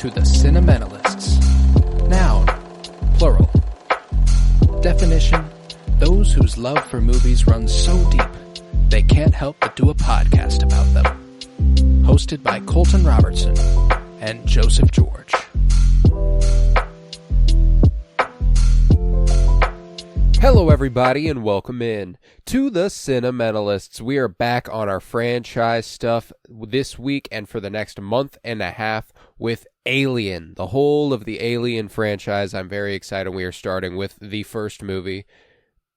to the Cinementalists. Noun, plural. Definition, those whose love for movies runs so deep, they can't help but do a podcast about them. Hosted by Colton Robertson and Joseph George. Hello everybody and welcome in to the Cinementalists. We are back on our franchise stuff this week and for the next month and a half with Alien, the whole of the Alien franchise. I'm very excited. We are starting with the first movie,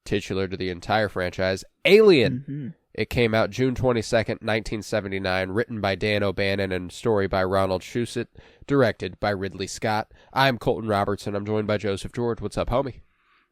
titular to the entire franchise, Alien. Mm-hmm. It came out June 22nd, 1979, written by Dan O'Bannon and story by Ronald Shusett, directed by Ridley Scott. I'm Colton Robertson. I'm joined by Joseph George. What's up, homie?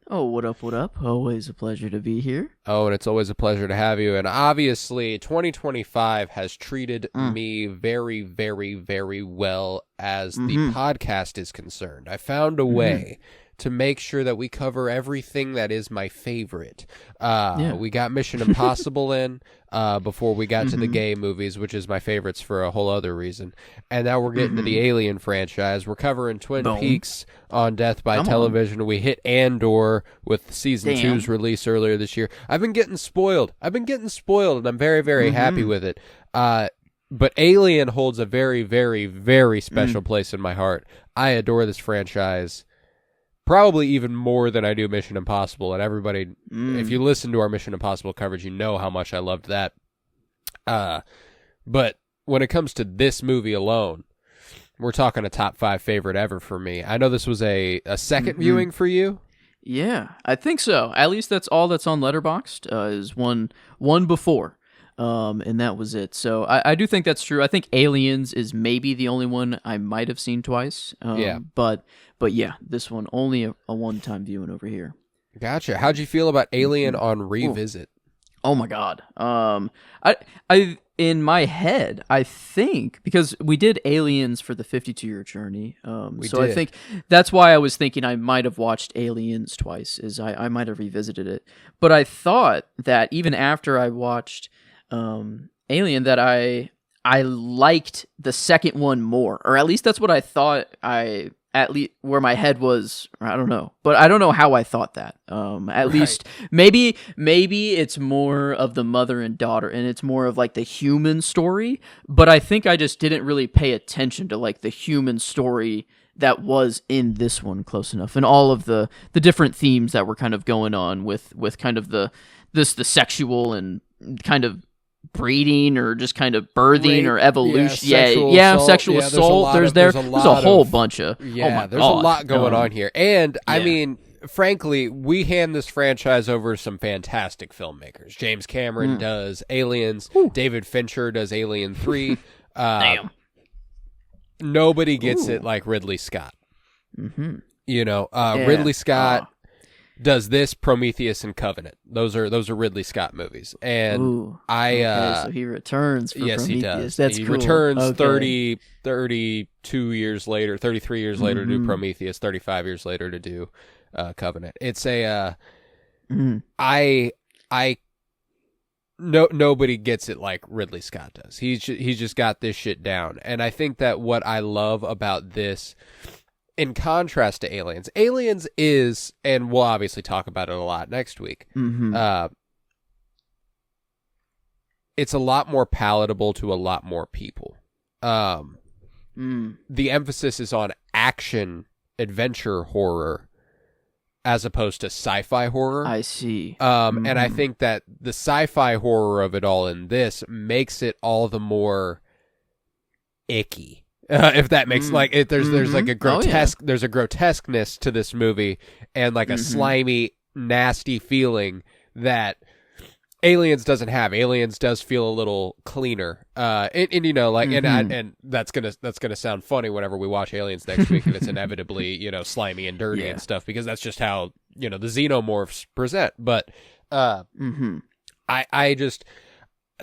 Oh, what up, what up? Always a pleasure to be here. Oh, and it's always a pleasure to have you. And obviously, 2025 has treated me very, very, very well as the podcast is concerned. I found a way to make sure that we cover everything that is my favorite. We got Mission Impossible in before we got to the gay movies, which is my favorites for a whole other reason. And now we're getting to the Alien franchise. We're covering Twin Peaks on Death by Television. We hit Andor with Season 2's release earlier this year. I've been getting spoiled, and I'm very, very happy with it. But Alien holds a very, very, very special place in my heart. I adore this franchise. Probably even more than I do Mission Impossible. And everybody, if you listen to our Mission Impossible coverage, you know how much I loved that. But when it comes to this movie alone, we're talking a top 5 favorite ever for me. I know this was a second viewing for you. Yeah, I think so. At least that's all that's on Letterboxd, is one before. And that was it. So I do think that's true. I think Aliens is maybe the only one I might have seen twice. But yeah, this one only a one-time viewing over here. Gotcha. How'd you feel about Alien on revisit? Oh my God. I in my head, I think because we did Aliens for the 52-year journey. I think that's why I was thinking I might have watched Aliens twice. Is I might have revisited it. But I thought that even after I watched Alien, that I liked the second one more, or at least that's what I thought. At least where my head was, I don't know, but I don't know how I thought that. Least maybe it's more of the mother and daughter, and it's more of like the human story. But I think I just didn't really pay attention to like the human story that was in this one close enough, and all of the different themes that were kind of going on with kind of the sexual and kind of breeding or just kind of birthing or evolution. Sexual assault. There's a whole bunch of there's a lot going on here. And I mean, frankly, we hand this franchise over to some fantastic filmmakers. James Cameron does Aliens. David Fincher does Alien 3. Damn. Nobody gets it like Ridley Scott. Ridley Scott does this, Prometheus, and Covenant. Those are Ridley Scott movies, and so he returns for yes, Prometheus. He does. That's he cool. returns 32 years later, 33 years later to do Prometheus, 35 years later to do Covenant. It's nobody gets it like Ridley Scott does. He's just got this shit down, and I think that what I love about this, in contrast to Aliens is, and we'll obviously talk about it a lot next week, it's a lot more palatable to a lot more people. The emphasis is on action, adventure horror, as opposed to sci-fi horror. I see. And I think that the sci-fi horror of it all in this makes it all the more icky. If that makes there's like a grotesque, there's a grotesqueness to this movie, and like a slimy, nasty feeling that Aliens doesn't have. Aliens does feel a little cleaner, and that's gonna sound funny whenever we watch Aliens next week, and it's inevitably slimy and dirty and stuff, because that's just how the xenomorphs present. But I just,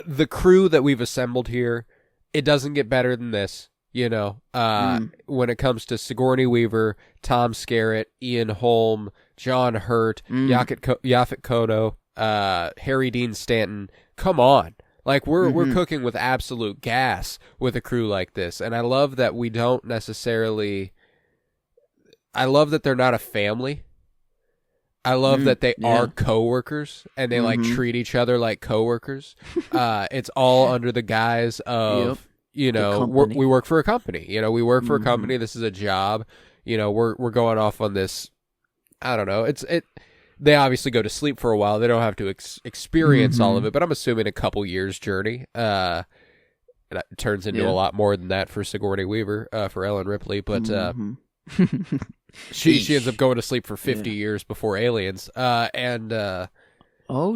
the crew that we've assembled here, it doesn't get better than this. When it comes to Sigourney Weaver, Tom Skerritt, Ian Holm, John Hurt, Yaphet Kotto, Harry Dean Stanton, come on. Like we're cooking with absolute gas with a crew like this, and I love that we don't necessarily. I love that they're not a family. I love that they are coworkers and they like treat each other like coworkers. It's all under the guise of we work for a company. We work for a company. This is a job. We're going off on this. I don't know. They obviously go to sleep for a while. They don't have to experience all of it, but I'm assuming a couple years journey. And it turns into a lot more than that for Sigourney Weaver, for Ellen Ripley. But she ends up going to sleep for 50 years before Aliens. Oh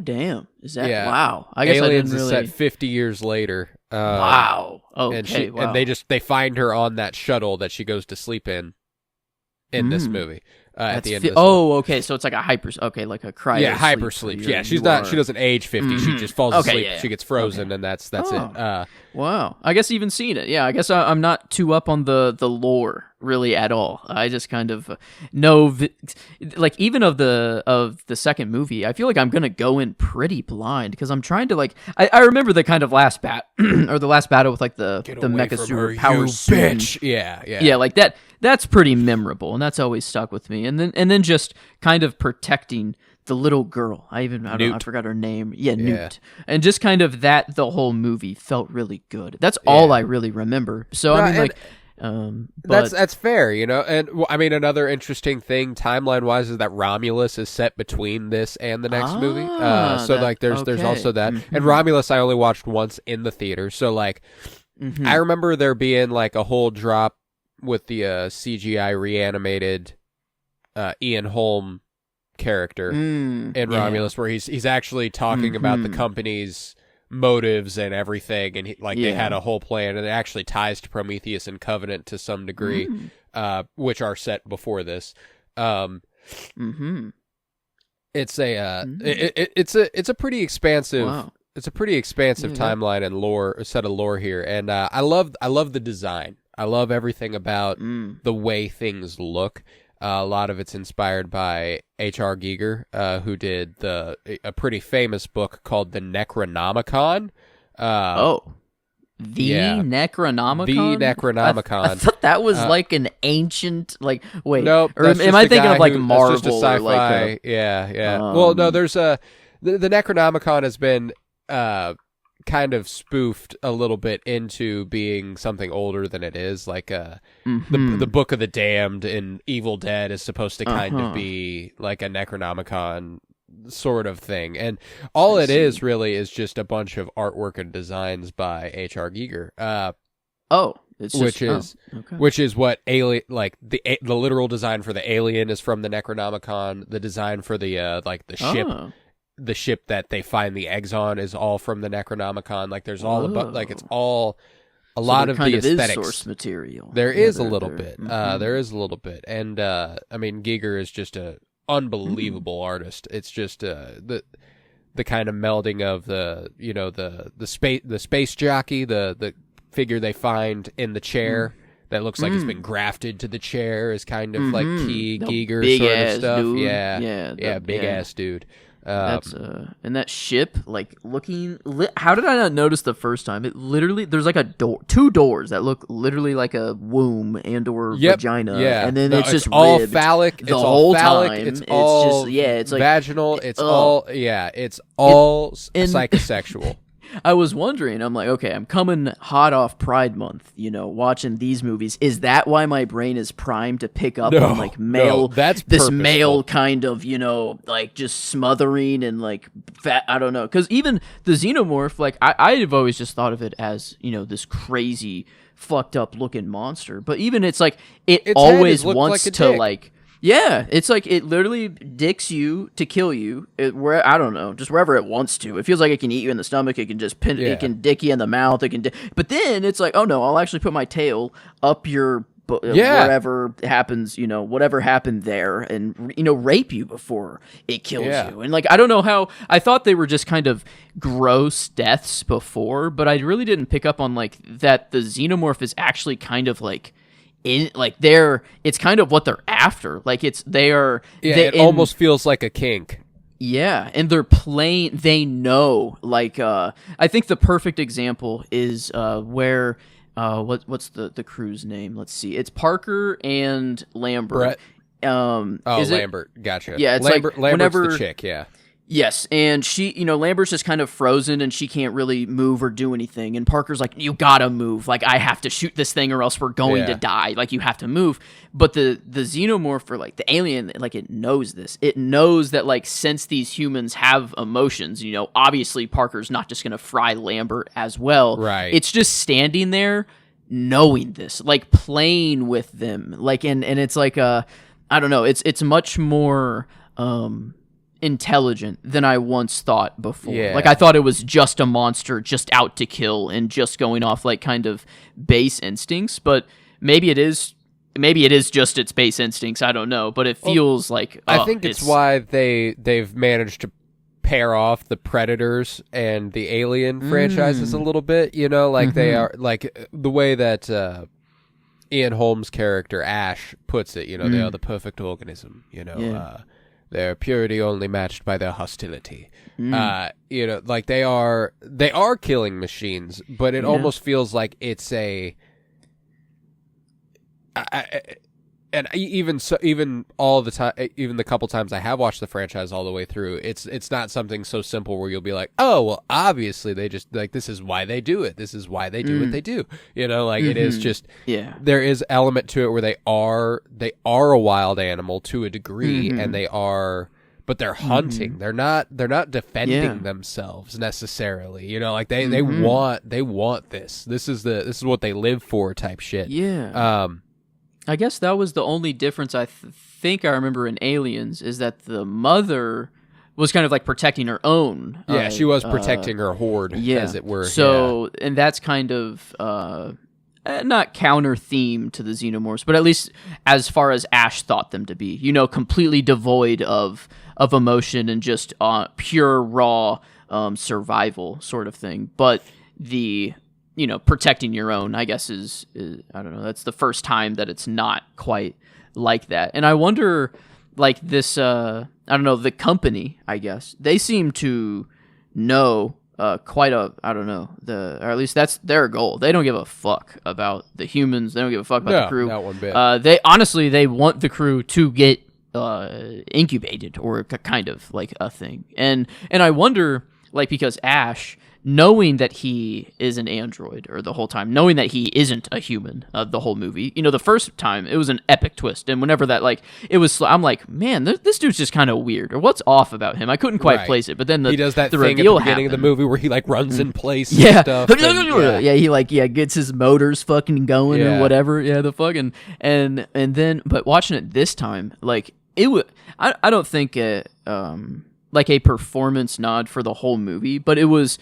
damn! Is that wow? I guess Aliens I didn't is really... set 50 years later. Wow. Okay. And they find her on that shuttle that she goes to sleep in this movie. At the end of this okay, so it's like a like a cryo. Yeah, hyper sleep. Yeah, she doesn't age 50. She just falls asleep. Yeah. She gets frozen, and that's it. Wow. I guess even seen it. Yeah, I guess I'm not too up on the lore really at all. I just kind of know, like even of the second movie, I feel like I'm gonna go in pretty blind because I'm trying to like. I remember the kind of last or the last battle with like the mecha super power suit. Bitch. Yeah, like that. That's pretty memorable, and that's always stuck with me. And then just kind of protecting the little girl. I forgot her name. Yeah, Newt. And just kind of the whole movie felt really good. That's all I really remember. So I mean, that's fair, And I mean, another interesting thing timeline wise is that Romulus is set between this and the next movie. There's also that. And Romulus I only watched once in the theater. So like, I remember there being like a whole drop with the CGI reanimated Ian Holm character in Romulus, where he's actually talking about the company's motives and everything, and they had a whole plan, and it actually ties to Prometheus and Covenant to some degree, which are set before this. It's a pretty expansive. Wow. It's a pretty expansive timeline and lore, set of lore here, and I love the design. I love everything about the way things look. A lot of it's inspired by H.R. Giger, who did a pretty famous book called The Necronomicon. The Necronomicon? The Necronomicon. I thought that was like an ancient, like, wait. Nope. Or am I thinking of like Marvel? That's just a sci-fi. Or like well, no, there's the Necronomicon has been kind of spoofed a little bit into being something older than it is. Like the Book of the Damned in Evil Dead is supposed to kind of be like a Necronomicon sort of thing, and all it is really is just a bunch of artwork and designs by H.R. Giger. Which is what alien, like the literal design for the alien is from the Necronomicon. The design for the ship. The ship that they find the eggs on is all from the Necronomicon. Like there's all it's all a lot of the aesthetics. Source material. There is a little bit. There is a little bit, and I mean Giger is just a unbelievable artist. It's just the kind of melding of the space jockey, the figure they find in the chair. That looks like it's been grafted to the chair is kind of like key Giger sort of stuff. Dude. Yeah, big ass dude. That's and that ship, like looking. How did I not notice the first time? It literally there's like two doors that look literally like a womb and/or vagina, and then it's just all ribbed phallic. The whole time. It's all just it's like vaginal. It's all psychosexual. I was wondering, I'm like, okay, I'm coming hot off Pride Month, watching these movies. Is that why my brain is primed to pick up on like male, that's this purposeful. Male kind of, like just smothering and like fat, I don't know. Because even the xenomorph, like I've always just thought of it as, this crazy, fucked up looking monster. But even it's like, its always wants like to like, yeah, it's like it literally dicks you to kill you. I don't know, just wherever it wants to. It feels like it can eat you in the stomach. It can just it can dick you in the mouth. But then it's like, oh no, I'll actually put my tail up your wherever happens, whatever happened there, and rape you before it kills you. And like I don't know how I thought they were just kind of gross deaths before, but I really didn't pick up on like that the xenomorph is actually kind of like. It's kind of what they're after. Like it almost feels like a kink. Yeah, and they know, like, I think the perfect example is where what's the crew's name? Let's see. It's Parker and Lambert. Brett. Lambert. Gotcha. Yeah, it's Lambert's whenever the chick, yeah. Yes, and she, Lambert's just kind of frozen and she can't really move or do anything. And Parker's like, you gotta move. Like, I have to shoot this thing or else we're going to die. Like, you have to move. But the xenomorph, or like the alien, like, it knows this. It knows that, like, since these humans have emotions, obviously Parker's not just gonna fry Lambert as well. Right. It's just standing there knowing this, like, playing with them. Like, and it's like, I don't know, it's much more, intelligent than I once thought before. Yeah. Like, I thought it was just a monster just out to kill and just going off like kind of base instincts, but maybe it is just its base instincts, I don't know, but it feels like I think it's why they've managed to pair off the Predators and the Alien franchises a little bit, like they are, like the way that Ian Holmes' character Ash puts it, they are the perfect organism, their purity only matched by their hostility. Like they are killing machines, but it almost feels like it's and even all the time, even the couple times I have watched the franchise all the way through, it's not something so simple where you'll be like, oh, well, obviously they just, like, this is why they do it. This is why they do what they do. Like it is just, there is element to it where they are a wild animal to a degree, and but they're hunting. They're not defending themselves necessarily. Like they want this. This is what they live for, type shit. Yeah. I guess that was the only difference I think I remember in Aliens, is that the mother was kind of like protecting her own. Yeah, she was protecting her horde, as it were. So, and that's kind of not counter theme to the xenomorphs, but at least as far as Ash thought them to be, completely devoid of emotion and just pure raw survival sort of thing. But the protecting your own, I guess, is I don't know, that's the first time that it's not quite like that. And I wonder, like, this, I don't know, the company, I guess, they seem to know quite a, I don't know, or at least that's their goal. They don't give a fuck about the humans. They don't give a fuck about the crew. Not one bit. They want the crew to get incubated, or kind of like a thing. And I wonder, like, because Ash, knowing that he is an android, or the whole time, knowing that he isn't a human the whole movie, the first time, it was an epic twist. And whenever that, like, it was, I'm like, man, this dude's just kind of weird, or what's off about him? I couldn't quite place it, but then he does that the thing at the beginning of the movie where he, like, runs in place and stuff. He gets his motors fucking going or whatever. Yeah, the fucking, and then, but watching it this time, like, it would, I don't think like a performance nod for the whole movie, but it was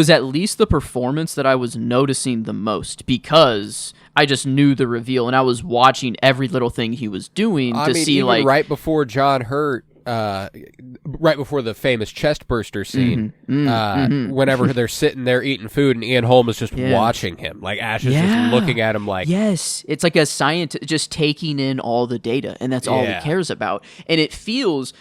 at least the performance that I was noticing the most, because I just knew the reveal and I was watching every little thing he was doing see, even like, right before John Hurt, right before the famous chest burster scene, whenever they're sitting there eating food and Ian Holm is just watching him, like Ash is just looking at him like, yes, it's like a scientist just taking in all the data, and that's all he cares about. And it feels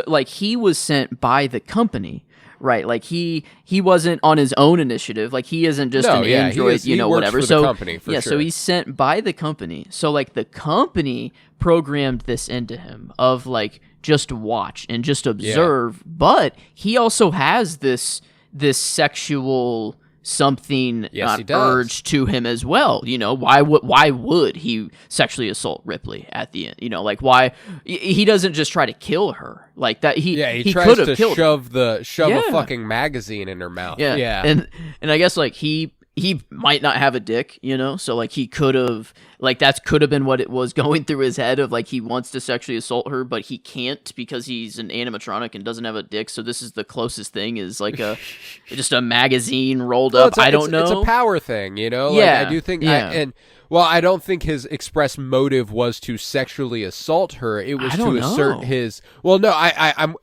like he was sent by the company. Right, like he wasn't on his own initiative. Like, he isn't just an android, he whatever. For so the company, for sure. So he's sent by the company. So, like, the company programmed this into him of, like, just watch and just observe. But he also has this sexual something urge to him as well. Why would he sexually assault Ripley at the end? Like, why he doesn't just try to kill her like that. He tries to shove a fucking magazine in her mouth. And I guess, like, he might not have a dick, so, like, he could have, like, that could have been what it was going through his head of, like, he wants to sexually assault her, but he can't because he's an animatronic and doesn't have a dick. So this is the closest thing, is like just a magazine rolled up. I don't know. It's a power thing, Like, I do think, I don't think his express motive was to sexually assault her. It was to assert his. Well, no, I'm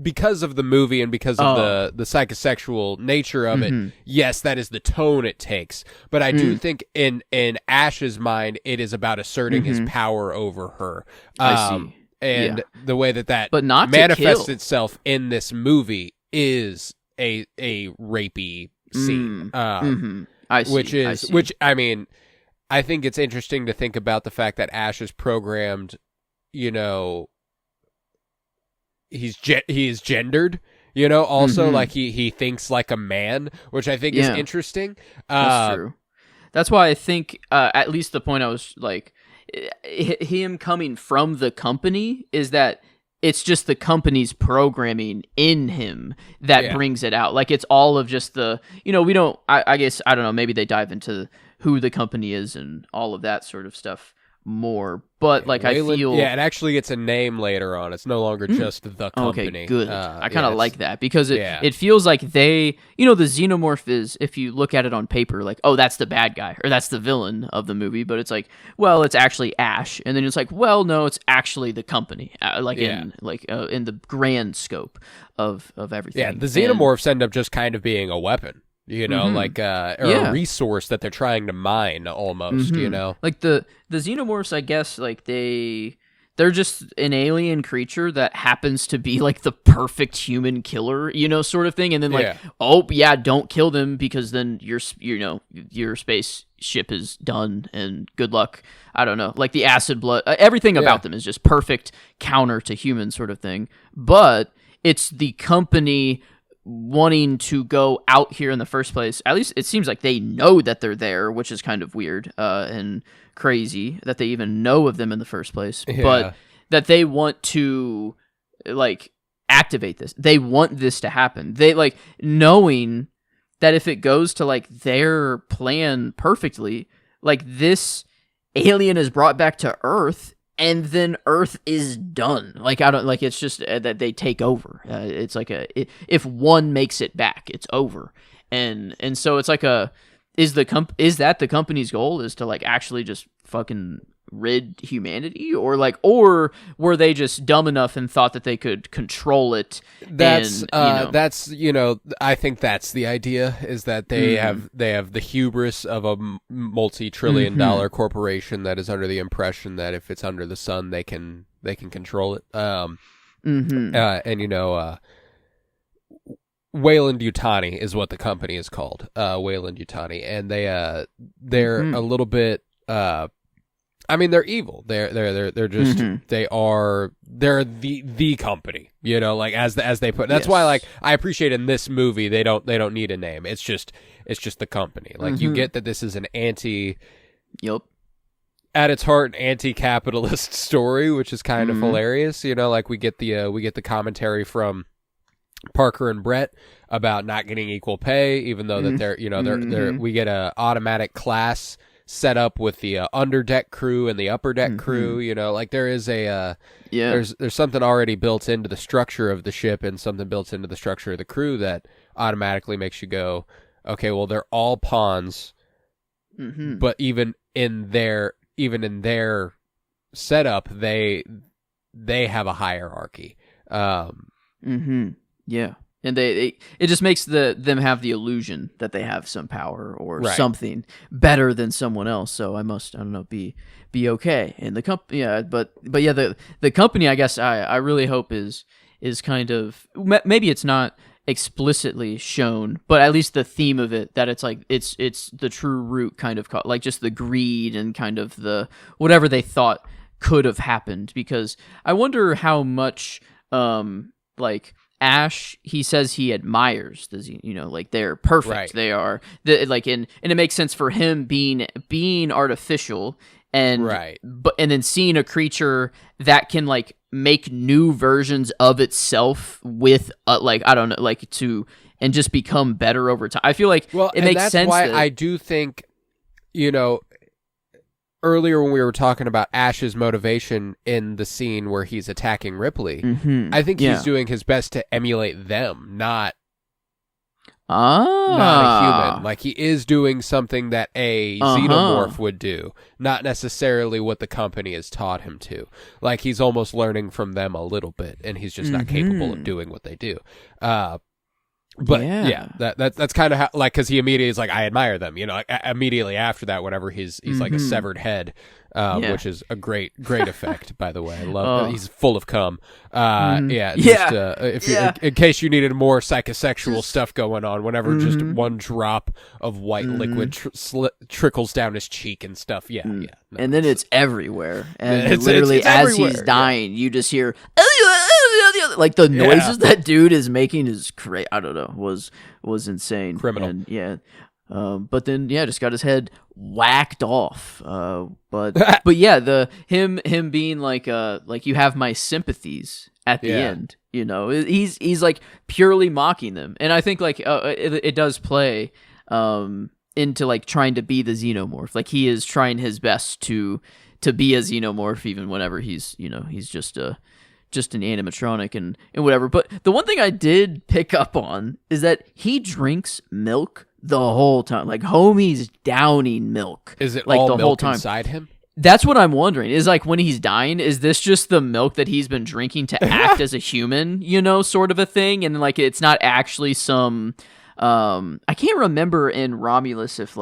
because of the movie and because of the psychosexual nature of it. Yes, that is the tone it takes. But I do think in Ash's mind, it is about asserting his power over her. I see. And the way that but not manifests itself in this movie is a rapey scene. I see. Which I mean, I think it's interesting to think about the fact that Ash is programmed, you know, he is gendered, you know, also like he thinks like a man, which I think is interesting. That's true. That's why I think at least the point I was like, him coming from the company is that it's just the company's programming in him that brings it out. Like, it's all of just the, you know, we don't, I guess, I don't know, maybe they dive into who the company is and all of that sort of stuff more. But, like, Wayland, I feel... Yeah, it actually gets a name later on. It's no longer just the company. Okay, good. I kind of like that because it feels like they... You know, the xenomorph is, if you look at it on paper, like, oh, that's the bad guy, or that's the villain of the movie, but it's like, well, it's actually Ash. And then it's like, well, no, it's actually the company, in the grand scope of everything. Yeah, the xenomorphs end up just kind of being a weapon. You know, like or a resource that they're trying to mine, almost. You know, like the xenomorphs, I guess, like they're just an alien creature that happens to be like the perfect human killer, you know, sort of thing. And then like, don't kill them because then your spaceship is done and good luck. I don't know, like the acid blood, everything about them is just perfect counter to human sort of thing. But it's the company wanting to go out here in the first place. At least it seems like they know that they're there, which is kind of weird and crazy that they even know of them in the first place. But that they want to like activate this. They want this to happen. They like knowing that if it goes to like their plan perfectly, like this alien is brought back to Earth and then Earth is done. Like, I don't like. It's just that they take over. It's like if one makes it back, it's over. And so it's like is that the company's goal, is to like actually just fucking rid humanity, or were they just dumb enough and thought that they could control it? I think that's the idea, is that they have the hubris of a multi-trillion-dollar corporation that is under the impression that if it's under the sun, they can control it. Wayland Yutani is what the company is called, Wayland Yutani, and they're a little bit. I mean, they're evil. They're just they're the company. You know, like as they put. That's why, like, I appreciate in this movie they don't need a name. It's just the company. Like you get that this is an at its heart, an anti-capitalist story, which is kind of hilarious. You know, like we get the commentary from Parker and Brett about not getting equal pay, even though that they're we get a automatic class set up with the underdeck crew and the upper deck crew. You know, like there is there's something already built into the structure of the ship and something built into the structure of the crew that automatically makes you go, okay, well, they're all pawns, but even in their setup, they have a hierarchy. Yeah. And it just makes them have the illusion that they have some power or something better than someone else. So I don't know, be okay. And the company, but the company, I guess I really hope is kind of, maybe it's not explicitly shown, but at least the theme of it, that it's like it's the true root kind of, like just the greed and kind of the whatever they thought could have happened. Because I wonder how much like Ash, he says he admires the, like they're perfect. Right. They are like, and it makes sense for him being artificial and and then seeing a creature that can like make new versions of itself with like, I don't know, like and just become better over time. I feel like it makes sense. That's why I do think, earlier when we were talking about Ash's motivation in the scene where he's attacking Ripley, I think he's doing his best to emulate them, not a human. Like, he is doing something that a xenomorph would do, not necessarily what the company has taught him to. Like, he's almost learning from them a little bit, and he's just not capable of doing what they do. But that's kind of how, like, because he immediately is like, I admire them, like, immediately after that, whenever he's like a severed head, which is a great effect, by the way. I love. He's full of cum. If you, in case you needed more psychosexual stuff going on, whenever just one drop of white liquid trickles down his cheek and stuff. Yeah. No, and then it's everywhere, and literally it's as he's dying, you just hear like the noises that dude is making is crazy. I don't know, was insane, criminal, and but then just got his head whacked off. But yeah, him being like you have my sympathies at the end. You know, he's like purely mocking them, and I think like it does play into like trying to be the xenomorph. Like he is trying his best to be a xenomorph, even whenever he's just an animatronic and whatever. But the one thing I did pick up on is that he drinks milk the whole time. Like homie's downing milk. Is it like all the milk whole time inside him? That's what I'm wondering. Is like when he's dying, is this just the milk that he's been drinking to act as a human, sort of a thing? And like it's not actually some I can't remember in Romulus if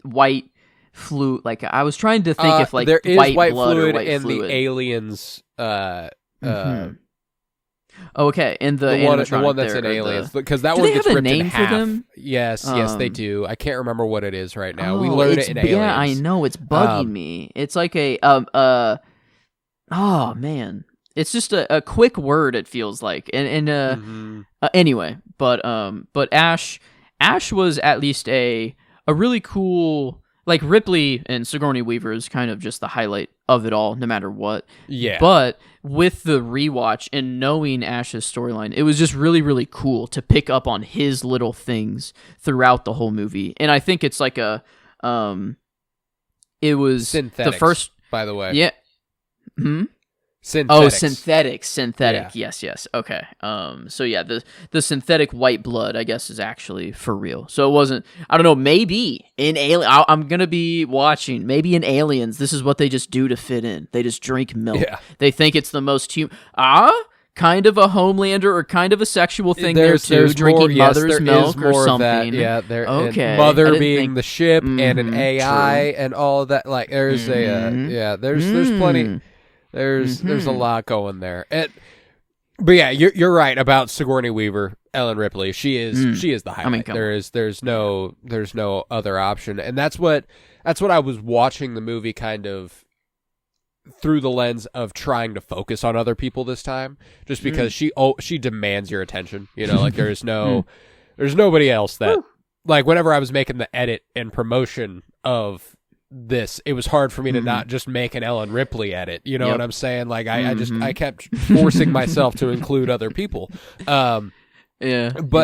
white fluid, like I was trying to think if like there is white blood fluid or white in fluid. The aliens okay, and the one that's in Aliens, because that do one they gets have a ripped name in for half. them? Yes, they do. I can't remember what it is right now. We Oh, learned it in Aliens. Yeah, I know, it's bugging me. It's like a oh man, it's just a quick word. It feels like, and anyway, but Ash was at least a really cool. Like Ripley and Sigourney Weaver is kind of just the highlight of it all, no matter what. Yeah. But with the rewatch and knowing Ash's storyline, it was just really, really cool to pick up on his little things throughout the whole movie. And I think it's like it was Synthetics, the first, by the way. Yeah. Synthetics. Oh, synthetic. Yeah. Yes. Okay. So yeah, the synthetic white blood, I guess, is actually for real. So it wasn't. I don't know. Maybe in Alien, I'm gonna be watching. Maybe in Aliens, this is what they just do to fit in. They just drink milk. Yeah. They think it's the most human. Kind of a Homelander or kind of a sexual thing there's drinking more, mother's there milk is more or something. Of that. Yeah, there. Okay. Mother being the ship and an AI true. and all of that. Like there's there's plenty. There's a lot going there. But yeah, you're right about Sigourney Weaver, Ellen Ripley. She is the highlight. I mean, there's no other option, and that's what I was watching the movie kind of through the lens of trying to focus on other people this time, just because she demands your attention. Like there's nobody else that like whenever I was making the edit and promotion of this, it was hard for me to not just make an Ellen Ripley edit. You know what I'm saying? Like I kept forcing myself to include other people. But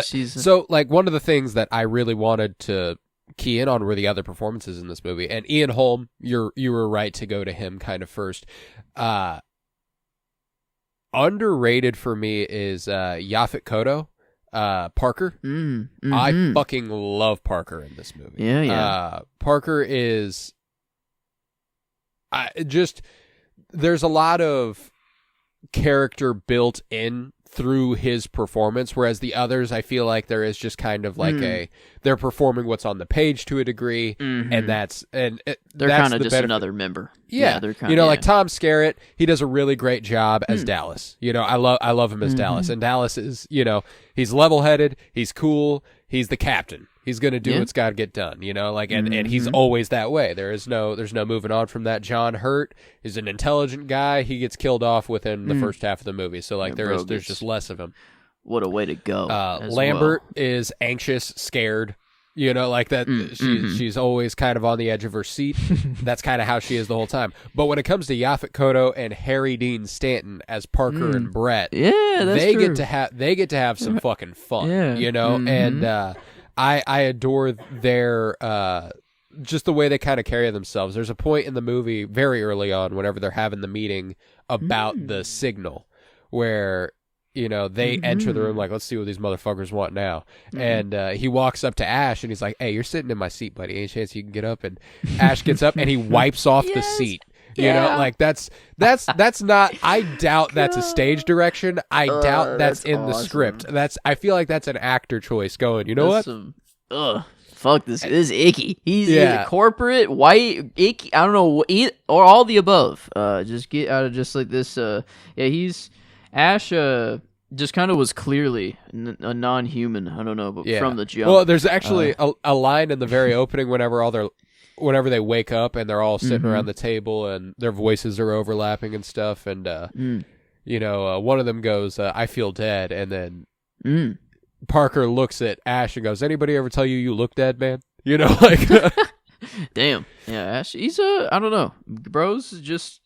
so like one of the things that I really wanted to key in on were the other performances in this movie. And Ian Holm, you were right to go to him kind of first. Underrated for me is Yaphet Kotto. Parker. I fucking love Parker in this movie. Yeah. Parker is there's a lot of character built in through his performance, whereas the others, I feel like there is just kind of like they're performing what's on the page to a degree, and they're kind of just another member. Yeah, they're kind like Tom Skerritt, he does a really great job as Dallas. I love him as Dallas, and Dallas is he's level-headed, he's cool, he's the captain. He's gonna do what's got to get done. And he's always that way. There's no moving on from that. John Hurt is an intelligent guy. He gets killed off within the first half of the movie. So like there's just less of him. What a way to go. Lambert is anxious, scared. Like that. She's always kind of on the edge of her seat. That's kind of how she is the whole time. But when it comes to Yaphet Kotto and Harry Dean Stanton as Parker and Brett, they get to have some fucking fun. And I adore their just the way they kind of carry themselves. There's a point in the movie very early on, whenever they're having the meeting about the signal, where they enter the room like, let's see what these motherfuckers want now. And he walks up to Ash and he's like, hey, you're sitting in my seat, buddy. Any chance you can get up? And Ash gets up and he wipes off the seat. Like that's not, I doubt that's a stage direction. I doubt that's in the script. I feel like that's an actor choice going, what? Fuck fuck this is icky. He's either corporate, white, icky. I don't know, or all the above. Just get out of just like this. He's Ash. Just kind of was clearly a non-human. I don't know, but from the jump. Well, there's actually a line in the very opening whenever they wake up and they're all sitting around the table and their voices are overlapping and stuff, and one of them goes, "I feel dead," and then Parker looks at Ash and goes, "Anybody ever tell you look dead, man?" Like. Damn. Yeah, Ash. He's I don't know, bros. Just.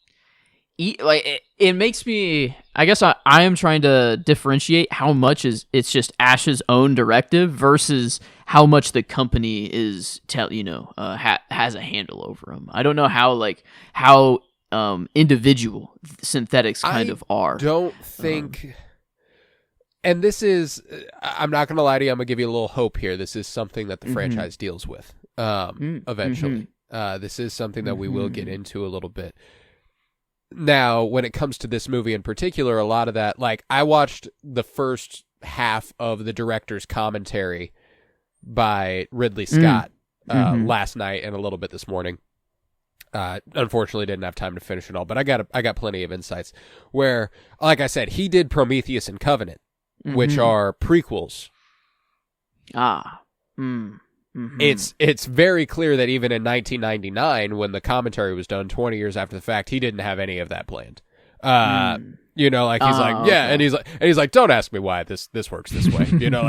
It makes me. I guess I am trying to differentiate how much it's just Ash's own directive versus how much the company is has a handle over him. I don't know how individual synthetics kind of are. Don't think. And this is. I'm not going to lie to you. I'm going to give you a little hope here. This is something that the franchise deals with eventually. This is something that we will get into a little bit. Now, when it comes to this movie in particular, a lot of that, like, I watched the first half of the director's commentary by Ridley Scott last night and a little bit this morning. Unfortunately, didn't have time to finish it all, but I got plenty of insights. Where, like I said, he did Prometheus and Covenant, which are prequels. It's very clear that even in 1999, when the commentary was done, 20 years after the fact, he didn't have any of that planned. He's like, yeah, okay. and he's like, don't ask me why this works this way.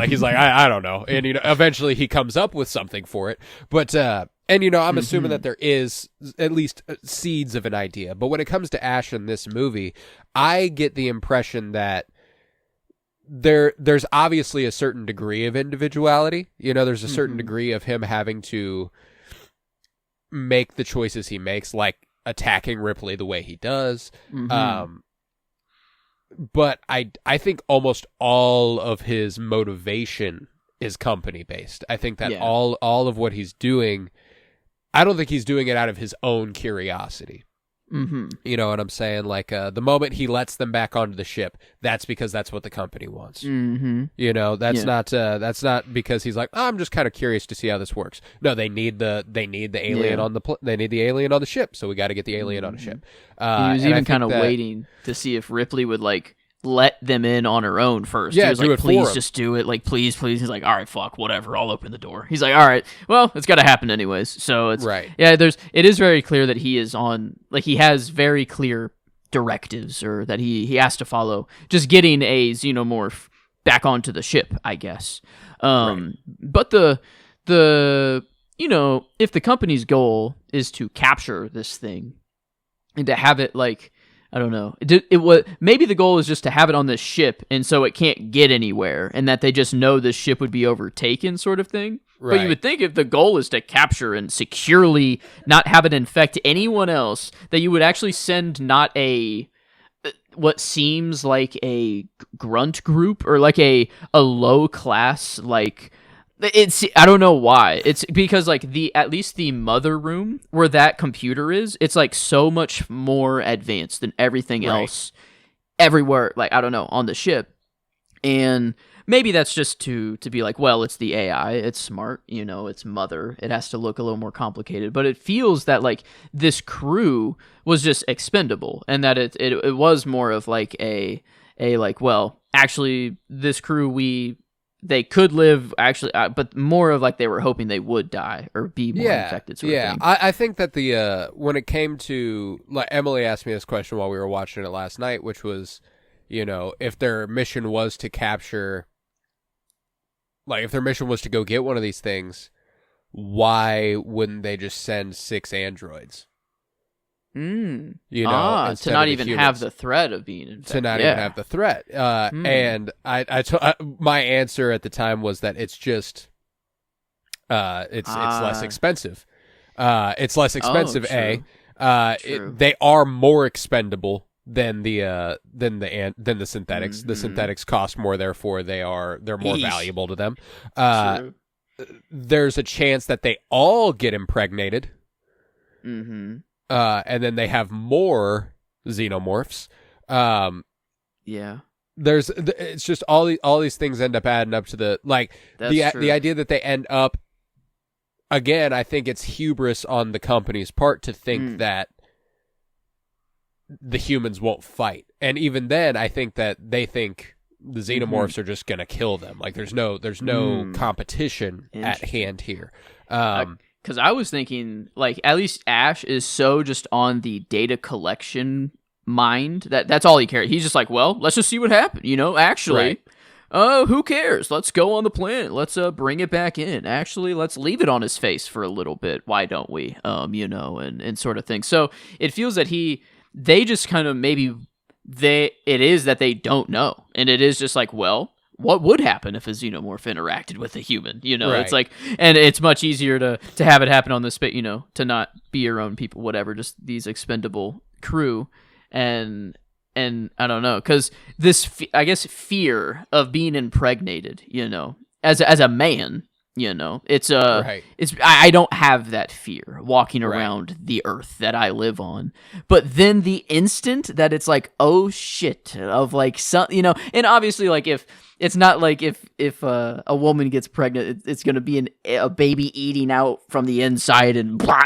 He's like, I don't know. And eventually he comes up with something for it. But I'm assuming that there is at least seeds of an idea. But when it comes to Ash in this movie, I get the impression that there's obviously a certain degree of individuality. There's a certain degree of him having to make the choices he makes, like attacking Ripley the way he does. But I think almost all of his motivation is company based. I think that all of what he's doing, I don't think he's doing it out of his own curiosity. You know what I'm saying? Like the moment he lets them back onto the ship, that's because that's what the company wants. That's not because he's like, I'm just kind of curious to see how this works. No, they need the alien on the ship, so we got to get the alien on the ship. He was even kind of waiting to see if Ripley would let them in on her own first. Yeah, he was do like, it please for just do it. Like, please. He's like, all right, fuck, whatever. I'll open the door. He's like, all right, well, it's got to happen anyways. So it's right. Yeah, it is very clear that he is on, like, he has very clear directives or that he has to follow. Just getting a xenomorph back onto the ship, I guess. Right. But the if the company's goal is to capture this thing and to have it I don't know. It was maybe the goal is just to have it on this ship, and so it can't get anywhere, and that they just know this ship would be overtaken, sort of thing. Right. But you would think if the goal is to capture and securely not have it infect anyone else, that you would actually send not what seems like a grunt group or like a low class I don't know why. It's because at least the mother room where that computer is, it's so much more advanced than everything else everywhere, I don't know, on the ship. And maybe that's just to be well, it's the AI, it's smart, it's mother. It has to look a little more complicated, but it feels that this crew was just expendable and that it was more of well, actually this crew they could live, actually, but more of they were hoping they would die or be more infected. Sort of thing. I think that when it came to, Emily asked me this question while we were watching it last night, which was, if their mission was to capture, if their mission was to go get one of these things, why wouldn't they just send 6 androids? To not even have the threat of being infected. To not even have the threat. And my answer at the time was that it's just, it's less expensive. It's less expensive. They are more expendable than the synthetics. The synthetics cost more, therefore they're more valuable to them. There's a chance that they all get impregnated. And then they have more xenomorphs. It's just all these things end up adding up to the the idea that they end up again, I think it's hubris on the company's part to think that the humans won't fight. And even then, I think that they think the xenomorphs are just going to kill them. Like there's no competition at hand here. Because I was thinking, like, at least Ash is so just on the data collection mind that's all he cares. He's just like, well, let's just see what happened. Actually, who cares? Let's go on the planet. Let's bring it back in. Actually, let's leave it on his face for a little bit. Why don't we? And sort of thing. So it feels that they just kind of maybe it is that they don't know, and it is just like, well, what would happen if a xenomorph interacted with a human? Right. It's like, and it's much easier to have it happen on the space, to not be your own people, whatever, just these expendable crew. And I don't know, because this, I guess, fear of being impregnated, as a man, it's right. I don't have that fear walking around the earth that I live on. But then the instant that it's like, oh shit, of like some, and obviously like if it's not like if a woman gets pregnant, it's going to be a baby eating out from the inside and blah,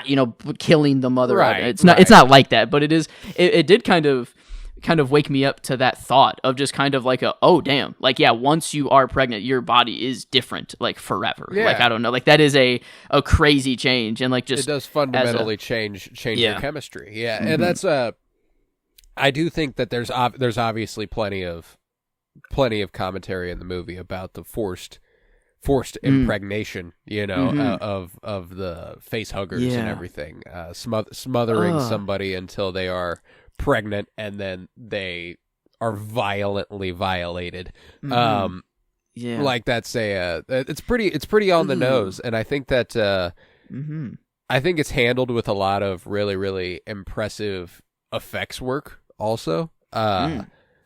killing the mother. Right, it's not like that, but it did kind of wake me up to that thought of just kind of like oh damn, like yeah, once you are pregnant, your body is different, like forever. Yeah. Like I don't know, like that is a crazy change, and like just it does fundamentally change your chemistry. Yeah, and that's I do think that there's obviously plenty of commentary in the movie about the forced impregnation, of the face huggers and everything, smothering somebody until they are pregnant, and then they are violently violated. Like that's it's pretty on the nose, and I think that I think it's handled with a lot of really, really impressive effects work also.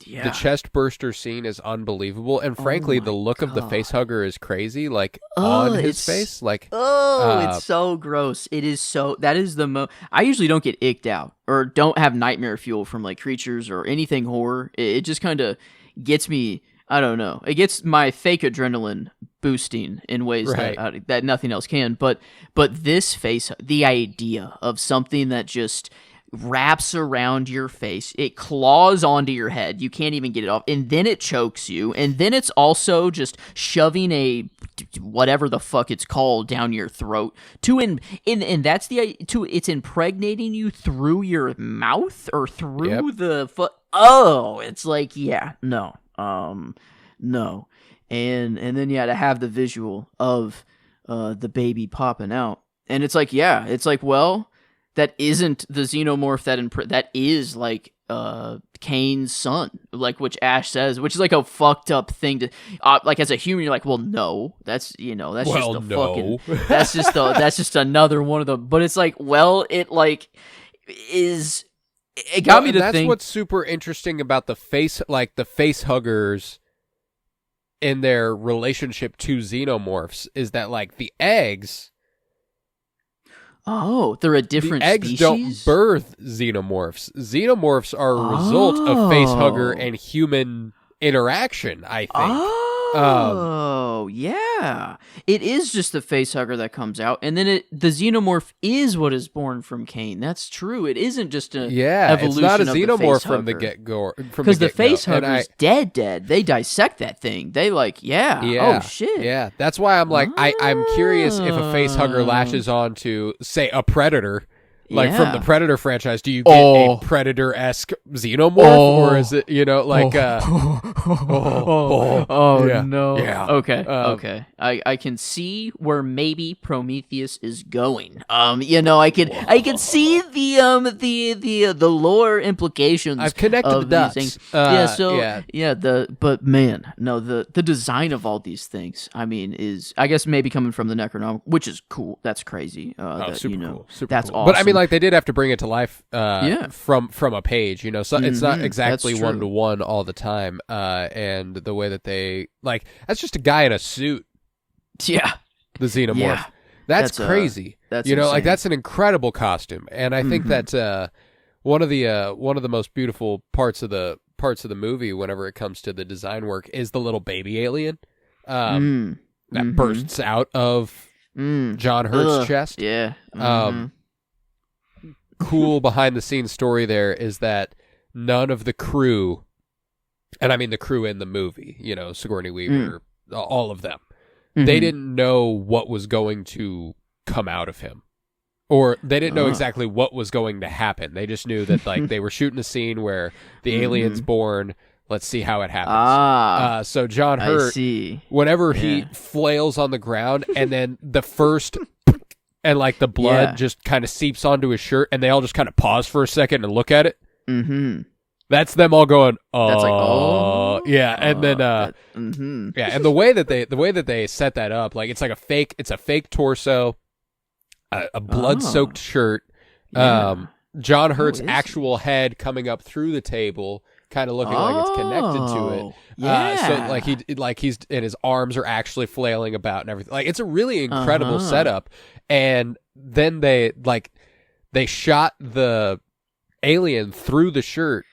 The chest burster scene is unbelievable, and frankly, the look of the face hugger is crazy. Like on his face, like it's so gross. It is so. That is the I usually don't get icked out or don't have nightmare fuel from like creatures or anything horror. It just kind of gets me. I don't know. It gets my fake adrenaline boosting in ways that nothing else can. But this face, the idea of something that just wraps around your face, it claws onto your head, you can't even get it off, and then it chokes you, and then it's also just shoving a whatever the fuck it's called down your throat and that's it's impregnating you through your mouth or through the foot. It's like no, and then to have the visual of the baby popping out, and it's like well, that isn't the xenomorph that is like Kane's son, like, which Ash says, which is like a fucked up thing to like as a human. You're like, well, no, that's that's just another one of the. But it's like, well, it got me to that's think. What's super interesting about the face huggers in their relationship to xenomorphs is that like the eggs. Oh, they're a different eggs species? Don't birth xenomorphs. Xenomorphs are a result of facehugger and human interaction, I think. Yeah. It is just the facehugger that comes out, and then the xenomorph is what is born from Kane. That's true. It isn't just an evolution it's not a xenomorph from the get-go. Because the facehugger's dead. They dissect that thing. They oh shit. Yeah, that's why I'm like, I'm curious if a facehugger latches on to, say, a predator. Like from the Predator franchise, do you get a Predator-esque xenomorph, or is it like no? Yeah. Okay. I can see where maybe Prometheus is going. I can see the lore implications. I've connected the dots. These things. But man, no, the design of all these things, I mean, is, I guess, maybe coming from the Necronomicon, which is cool. That's crazy. Super cool. That's cool. awesome. But I mean, like, they did have to bring it to life from a page, so it's not exactly one-to-one all the time, and the way that they, like, that's just a guy in a suit. Yeah. The xenomorph. Yeah. That's crazy. That's like, that's an incredible costume, and I think that one of the most beautiful parts of the movie, whenever it comes to the design work, is the little baby alien that bursts out of John Hurt's chest. Yeah. Cool behind the scenes story there is that none of the crew, and I mean the crew in the movie, Sigourney Weaver, all of them, they didn't know what was going to come out of him. Or they didn't know exactly what was going to happen. They just knew that like they were shooting a scene where the alien's born. Let's see how it happens. So John Hurt, whenever he flails on the ground and then the first and like the blood just kind of seeps onto his shirt and they all just kind of pause for a second and look at it. That's them all going, That's like, yeah. And then, yeah. And the way that they set that up, like it's a fake torso. A blood-soaked shirt, John Hurt's actual head coming up through the table, kind of looking like it's connected to it. So he's and his arms are actually flailing about and everything. Like it's a really incredible setup. And then they shot the alien through the shirt.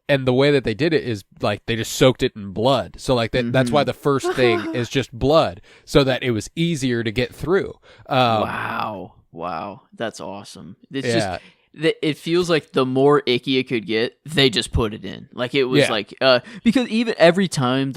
And the way that they did it is like they just soaked it in blood. So like that's why the first thing is just blood, so that it was easier to get through. Wow, that's awesome. It's just it feels like the more icky it could get, they just put it in. Like it was because even every time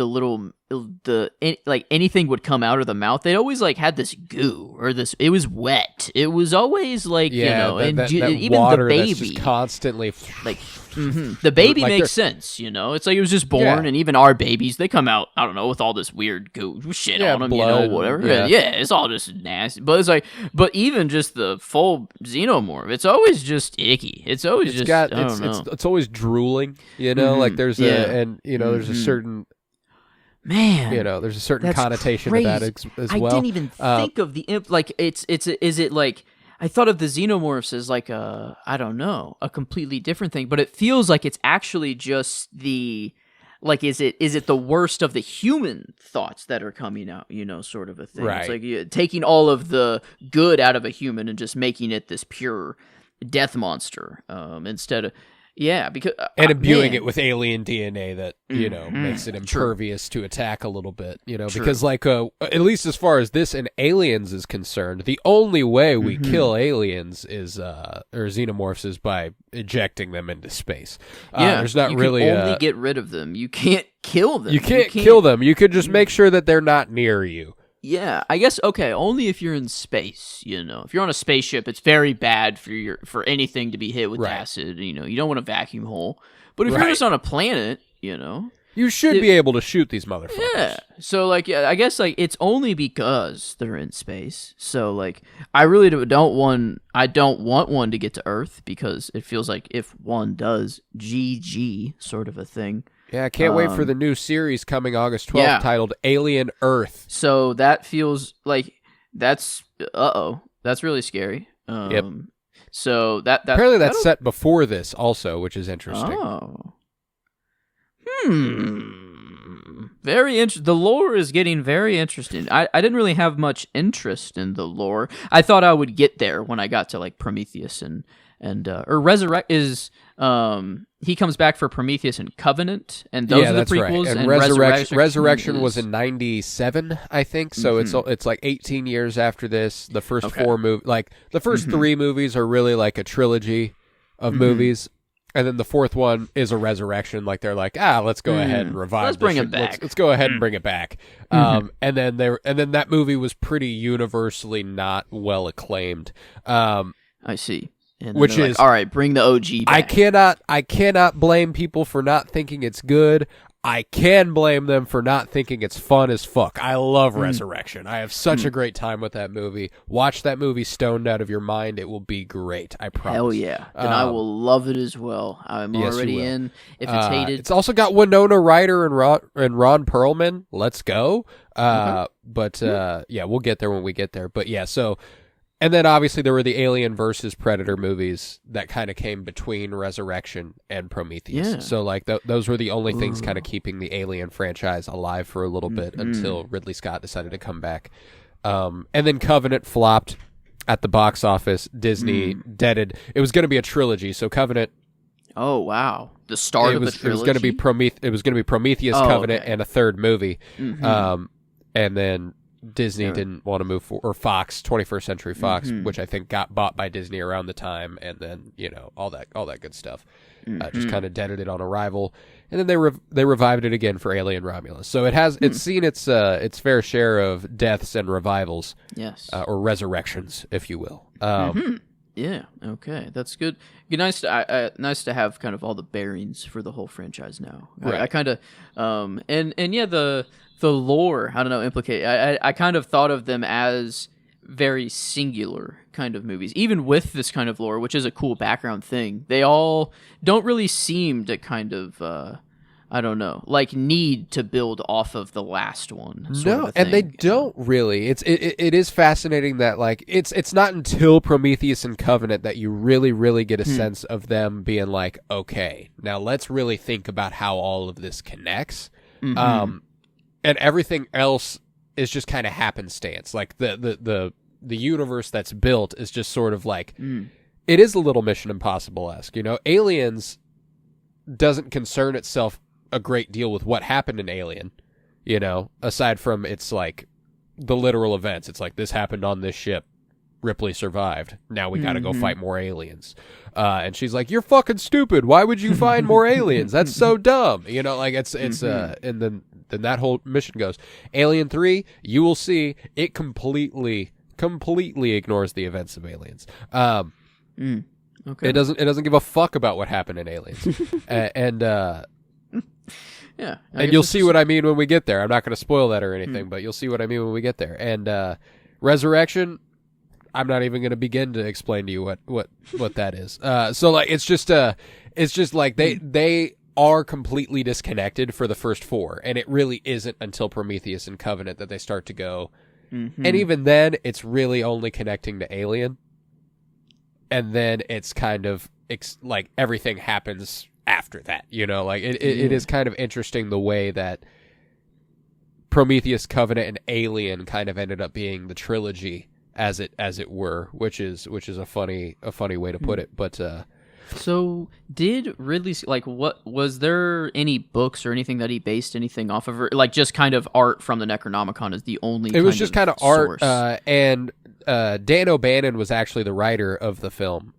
anything would come out of the mouth, they always like had this goo or this. It was wet. It was always like even water the baby that's just constantly like. The baby makes sense, It's like it was just born, and even our babies, they come out, I don't know, with all this weird goo shit on them, blood, whatever. Yeah, it's all just nasty. But it's like, but even just the full xenomorph, it's always just icky. It's always it's always drooling, Like there's there's a certain. Man, there's a certain connotation to that as well. I didn't even think of the like. Is it like? I thought of the xenomorphs as like a completely different thing, but it feels like it's actually just is it the worst of the human thoughts that are coming out, sort of a thing. Right. It's like taking all of the good out of a human and just making it this pure death monster, instead of. Yeah, because and imbuing it with alien DNA that makes it impervious to attack a little bit, because like at least as far as this and Aliens is concerned, the only way we kill aliens is or xenomorphs is by ejecting them into space. There's not really can only get rid of them. You can't kill them. You can't kill them. You could just make sure that they're not near you. Yeah, I guess only if you're in space, If you're on a spaceship, it's very bad for anything to be hit with acid, you don't want a vacuum hole. But if you're just on a planet, you should be able to shoot these motherfuckers. Yeah. So I guess it's only because they're in space. So I really don't want one to get to Earth, because it feels like if one does, GG sort of a thing. Yeah, I can't wait for the new series coming August 12th titled Alien Earth. So that feels like that's really scary. Yep. So that apparently that's set before this also, which is interesting. Oh. Very interesting. The lore is getting very interesting. I didn't really have much interest in the lore. I thought I would get there when I got to Prometheus and Resurrect is he comes back for Prometheus and Covenant, and those are the prequels. Right. And Resurrection was in 97, I think. So it's like 18 years after this. The first four movies, the first three movies are really like a trilogy of movies. And then the fourth one is a resurrection. Like they're like, let's go ahead and revive. Let's bring it back. Let's go ahead and bring it back. And then that movie was pretty universally not well acclaimed. I see. And which is all right. Bring the OG back. I cannot blame people for not thinking it's good. I can blame them for not thinking it's fun as fuck. I love Resurrection. I have such a great time with that movie. Watch that movie stoned out of your mind. It will be great. I promise. Hell yeah. Then I will love it as well. I'm already in. If it's hated. It's also got Winona Ryder and Ron Perlman. Let's go. But we'll get there when we get there. But yeah, so... And then obviously there were the Alien versus Predator movies that kind of came between Resurrection and Prometheus. Yeah. So those were the only things kind of keeping the Alien franchise alive for a little bit until Ridley Scott decided to come back. And then Covenant flopped at the box office. Disney deaded. It was going to be a trilogy. So Covenant. Oh wow! The start of the trilogy. It was going to be Prometheus, Covenant, and a third movie. And then. Disney didn't want to move forward, or Fox, 21st Century Fox, which I think got bought by Disney around the time, and then all that good stuff. Just kind of deaded it on arrival, and then they revived it again for Alien Romulus. So it's seen its fair share of deaths and revivals, yes, or resurrections, if you will. Yeah. Okay, that's good. Nice to have kind of all the bearings for the whole franchise now. Right. I kind of and yeah, the lore, I don't know, implicate. I kind of thought of them as very singular kind of movies, even with this kind of lore, which is a cool background thing. They all don't really seem to kind of I don't know, like need to build off of the last one. No, and they don't really. It is fascinating that like it's not until Prometheus and Covenant that you really get a sense of them being like, okay, now let's really think about how all of this connects. And everything else is just kind of happenstance. Like the universe that's built is just sort of like it is a little Mission Impossible-esque. Aliens doesn't concern itself a great deal with what happened in Alien, aside from it's like the literal events. It's like, this happened on this ship, Ripley survived, now we gotta go fight more aliens, and she's like, you're fucking stupid, why would you find more aliens, that's so dumb, like it's and then that whole mission goes. Alien 3, you will see, it completely ignores the events of Aliens. Okay. It doesn't give a fuck about what happened in Aliens. and yeah, and you'll see what I mean when we get there. I'm not going to spoil that or anything, but you'll see what I mean when we get there. And Resurrection, I'm not even going to begin to explain to you what that is. So like it's just like they are completely disconnected for the first 4, and it really isn't until Prometheus and Covenant that they start to go. And even then, it's really only connecting to Alien, and then it's kind of like everything happens after that, like it is kind of interesting the way that Prometheus, Covenant, and Alien kind of ended up being the trilogy as it were, which is a funny way to put it. But so did Ridley, like, what was there any books or anything that he based anything off of, or like just kind of art from the Necronomicon is the only? It was just kind of art, source? and Dan O'Bannon was actually the writer of the film.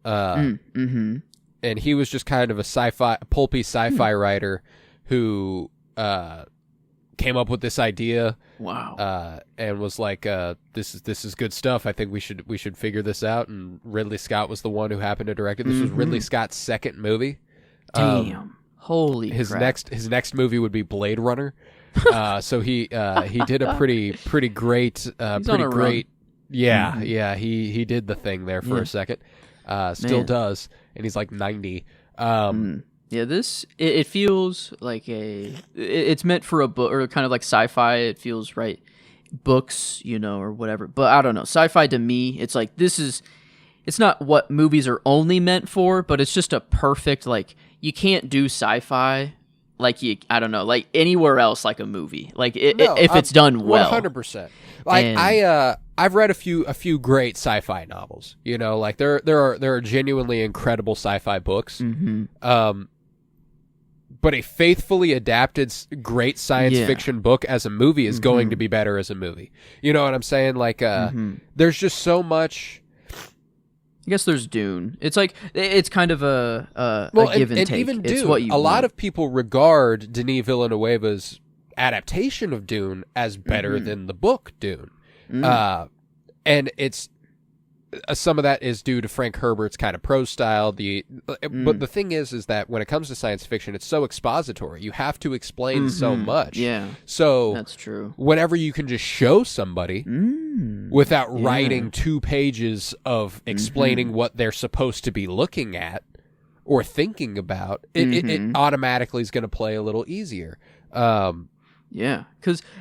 And he was just kind of a pulpy sci-fi writer who came up with this idea. Wow. And was like, this is good stuff. I think we should figure this out. And Ridley Scott was the one who happened to direct it. This was Ridley Scott's second movie. Damn. Holy his crap. His next movie would be Blade Runner. So he did a pretty great run. Yeah, he did the thing there for a second. Still does, and he's like 90. Yeah, this it feels like it's meant for a book, or kind of like sci-fi. It feels right, books, or whatever. But I don't know, sci-fi to me, it's like it's not what movies are only meant for, but it's just a perfect, like, you can't do sci-fi like I don't know, like anywhere else, like a movie, like if it's done well. 100%. Like I've read a few great sci-fi novels. Like there are genuinely incredible sci-fi books. But a faithfully adapted great science fiction book as a movie is going to be better as a movie. You know what I'm saying? Like there's just so much. I guess there's Dune. It's like it's kind of a give and take. Even it's Dune, what you a lot of people regard Denis Villeneuve's adaptation of Dune as better than the book Dune. And it's some of that is due to Frank Herbert's kind of prose style. But the thing is that when it comes to science fiction, it's so expository. You have to explain so much. Yeah, so that's true. Whenever you can just show somebody without writing 2 pages of explaining what they're supposed to be looking at or thinking about, it automatically is going to play a little easier. Yeah,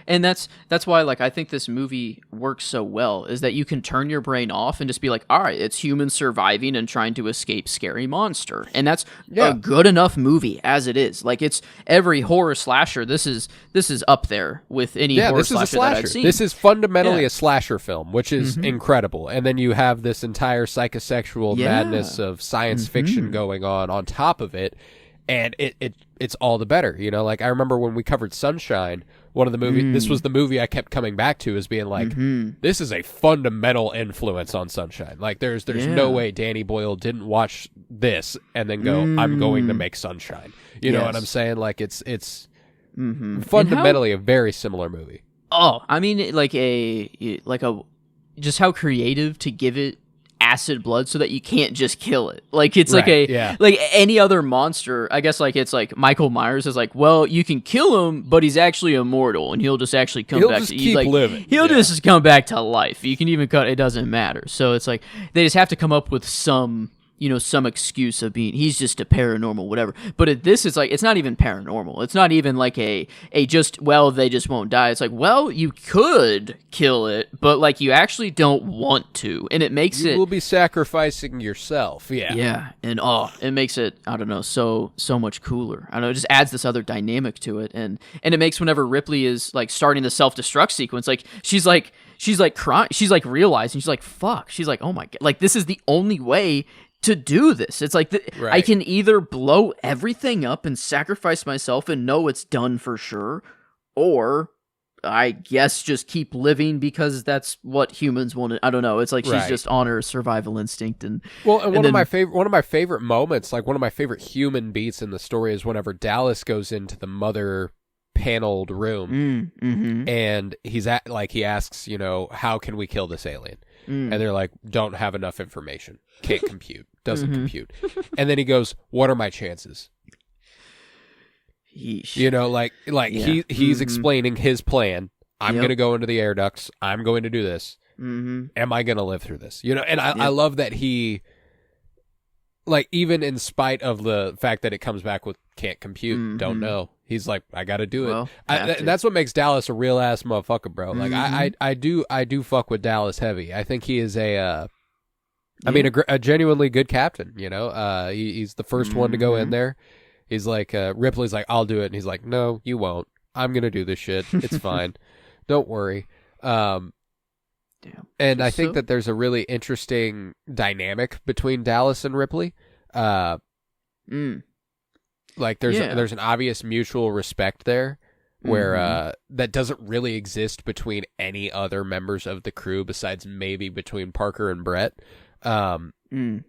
and that's why, like, I think this movie works so well, is that you can turn your brain off and just be like, all right, it's humans surviving and trying to escape scary monster, and that's a good enough movie as it is. Like, it's every horror slasher. This is up there with any horror slasher that I've seen. This is fundamentally a slasher film, which is incredible. And then you have this entire psychosexual madness of science fiction going on top of it. and it's all the better, you know. Like I remember when we covered Sunshine, one of the movies. This was the movie I kept coming back to as being like, this is a fundamental influence on Sunshine. Like there's no way Danny Boyle didn't watch this and then go, I'm going to make Sunshine. You know what I'm saying? Like it's fundamentally a very similar movie. Oh, I mean, like just how creative to give it acid blood so that you can't just kill it. Like it's like like any other monster. I guess like it's like Michael Myers is like, well, you can kill him, but he's actually immortal and he'll just actually come back. Just keep living. He'll just come back to life. You can even cut. It doesn't matter. So it's like they just have to come up with some excuse of being he's just a paranormal whatever. But this is like it's not even paranormal. It's not even like a just they just won't die. It's like, well, you could kill it, but like you actually don't want to, and it makes you will be sacrificing yourself. Yeah, and it makes it, I don't know, so much cooler. I don't know, it just adds this other dynamic to it, and it makes whenever Ripley is like starting the self-destruct sequence, like she's like crying, she's like realizing, she's like fuck, she's like, oh my god, like this is the only way to do this. It's like I can either blow everything up and sacrifice myself and know it's done for sure, or I guess just keep living because that's what humans want. I don't know. It's like she's just on her survival instinct. And one of my favorite moments, like one of my favorite human beats in the story, is whenever Dallas goes into the mother paneled room and he asks, you know, how can we kill this alien? And they're like, don't have enough information. Can't compute. Doesn't compute. And then he goes, what are my chances? Yeesh. You know, he's explaining his plan. I'm going to go into the air ducts. I'm going to do this. Am I going to live through this? You know, and I love that he, like, even in spite of the fact that it comes back with can't compute, don't know. He's like, I got to do it. Well, and that's what makes Dallas a real ass motherfucker, bro. Like I do fuck with Dallas heavy. I think he is a genuinely good captain. You know, he's the first one to go in there. He's like, Ripley's like, I'll do it, and he's like, no, you won't. I'm gonna do this shit. It's fine. Don't worry. And I think that there's a really interesting dynamic between Dallas and Ripley. Like there's an obvious mutual respect there where that doesn't really exist between any other members of the crew besides maybe between Parker and Brett. Yeah. And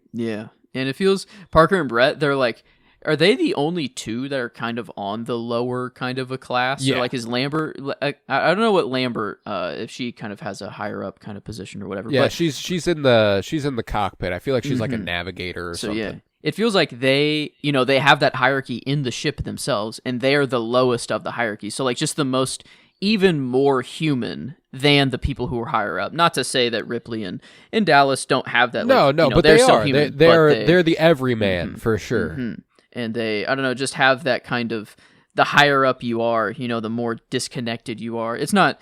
it feels Parker and Brett, they're like, are they the only two that are kind of on the lower kind of a class? Yeah. Or like is Lambert, I don't know what Lambert, if she kind of has a higher up kind of position or whatever. Yeah, but, she's in the cockpit. I feel like she's like a navigator or something. Yeah. It feels like they have that hierarchy in the ship themselves, and they are the lowest of the hierarchy. So like just the most, even more human than the people who are higher up. Not to say that Ripley and Dallas don't have that. No, but they're they so are. Human, they're the everyman for sure. And they, I don't know, just have that kind of, the higher up you are, the more disconnected you are. It's not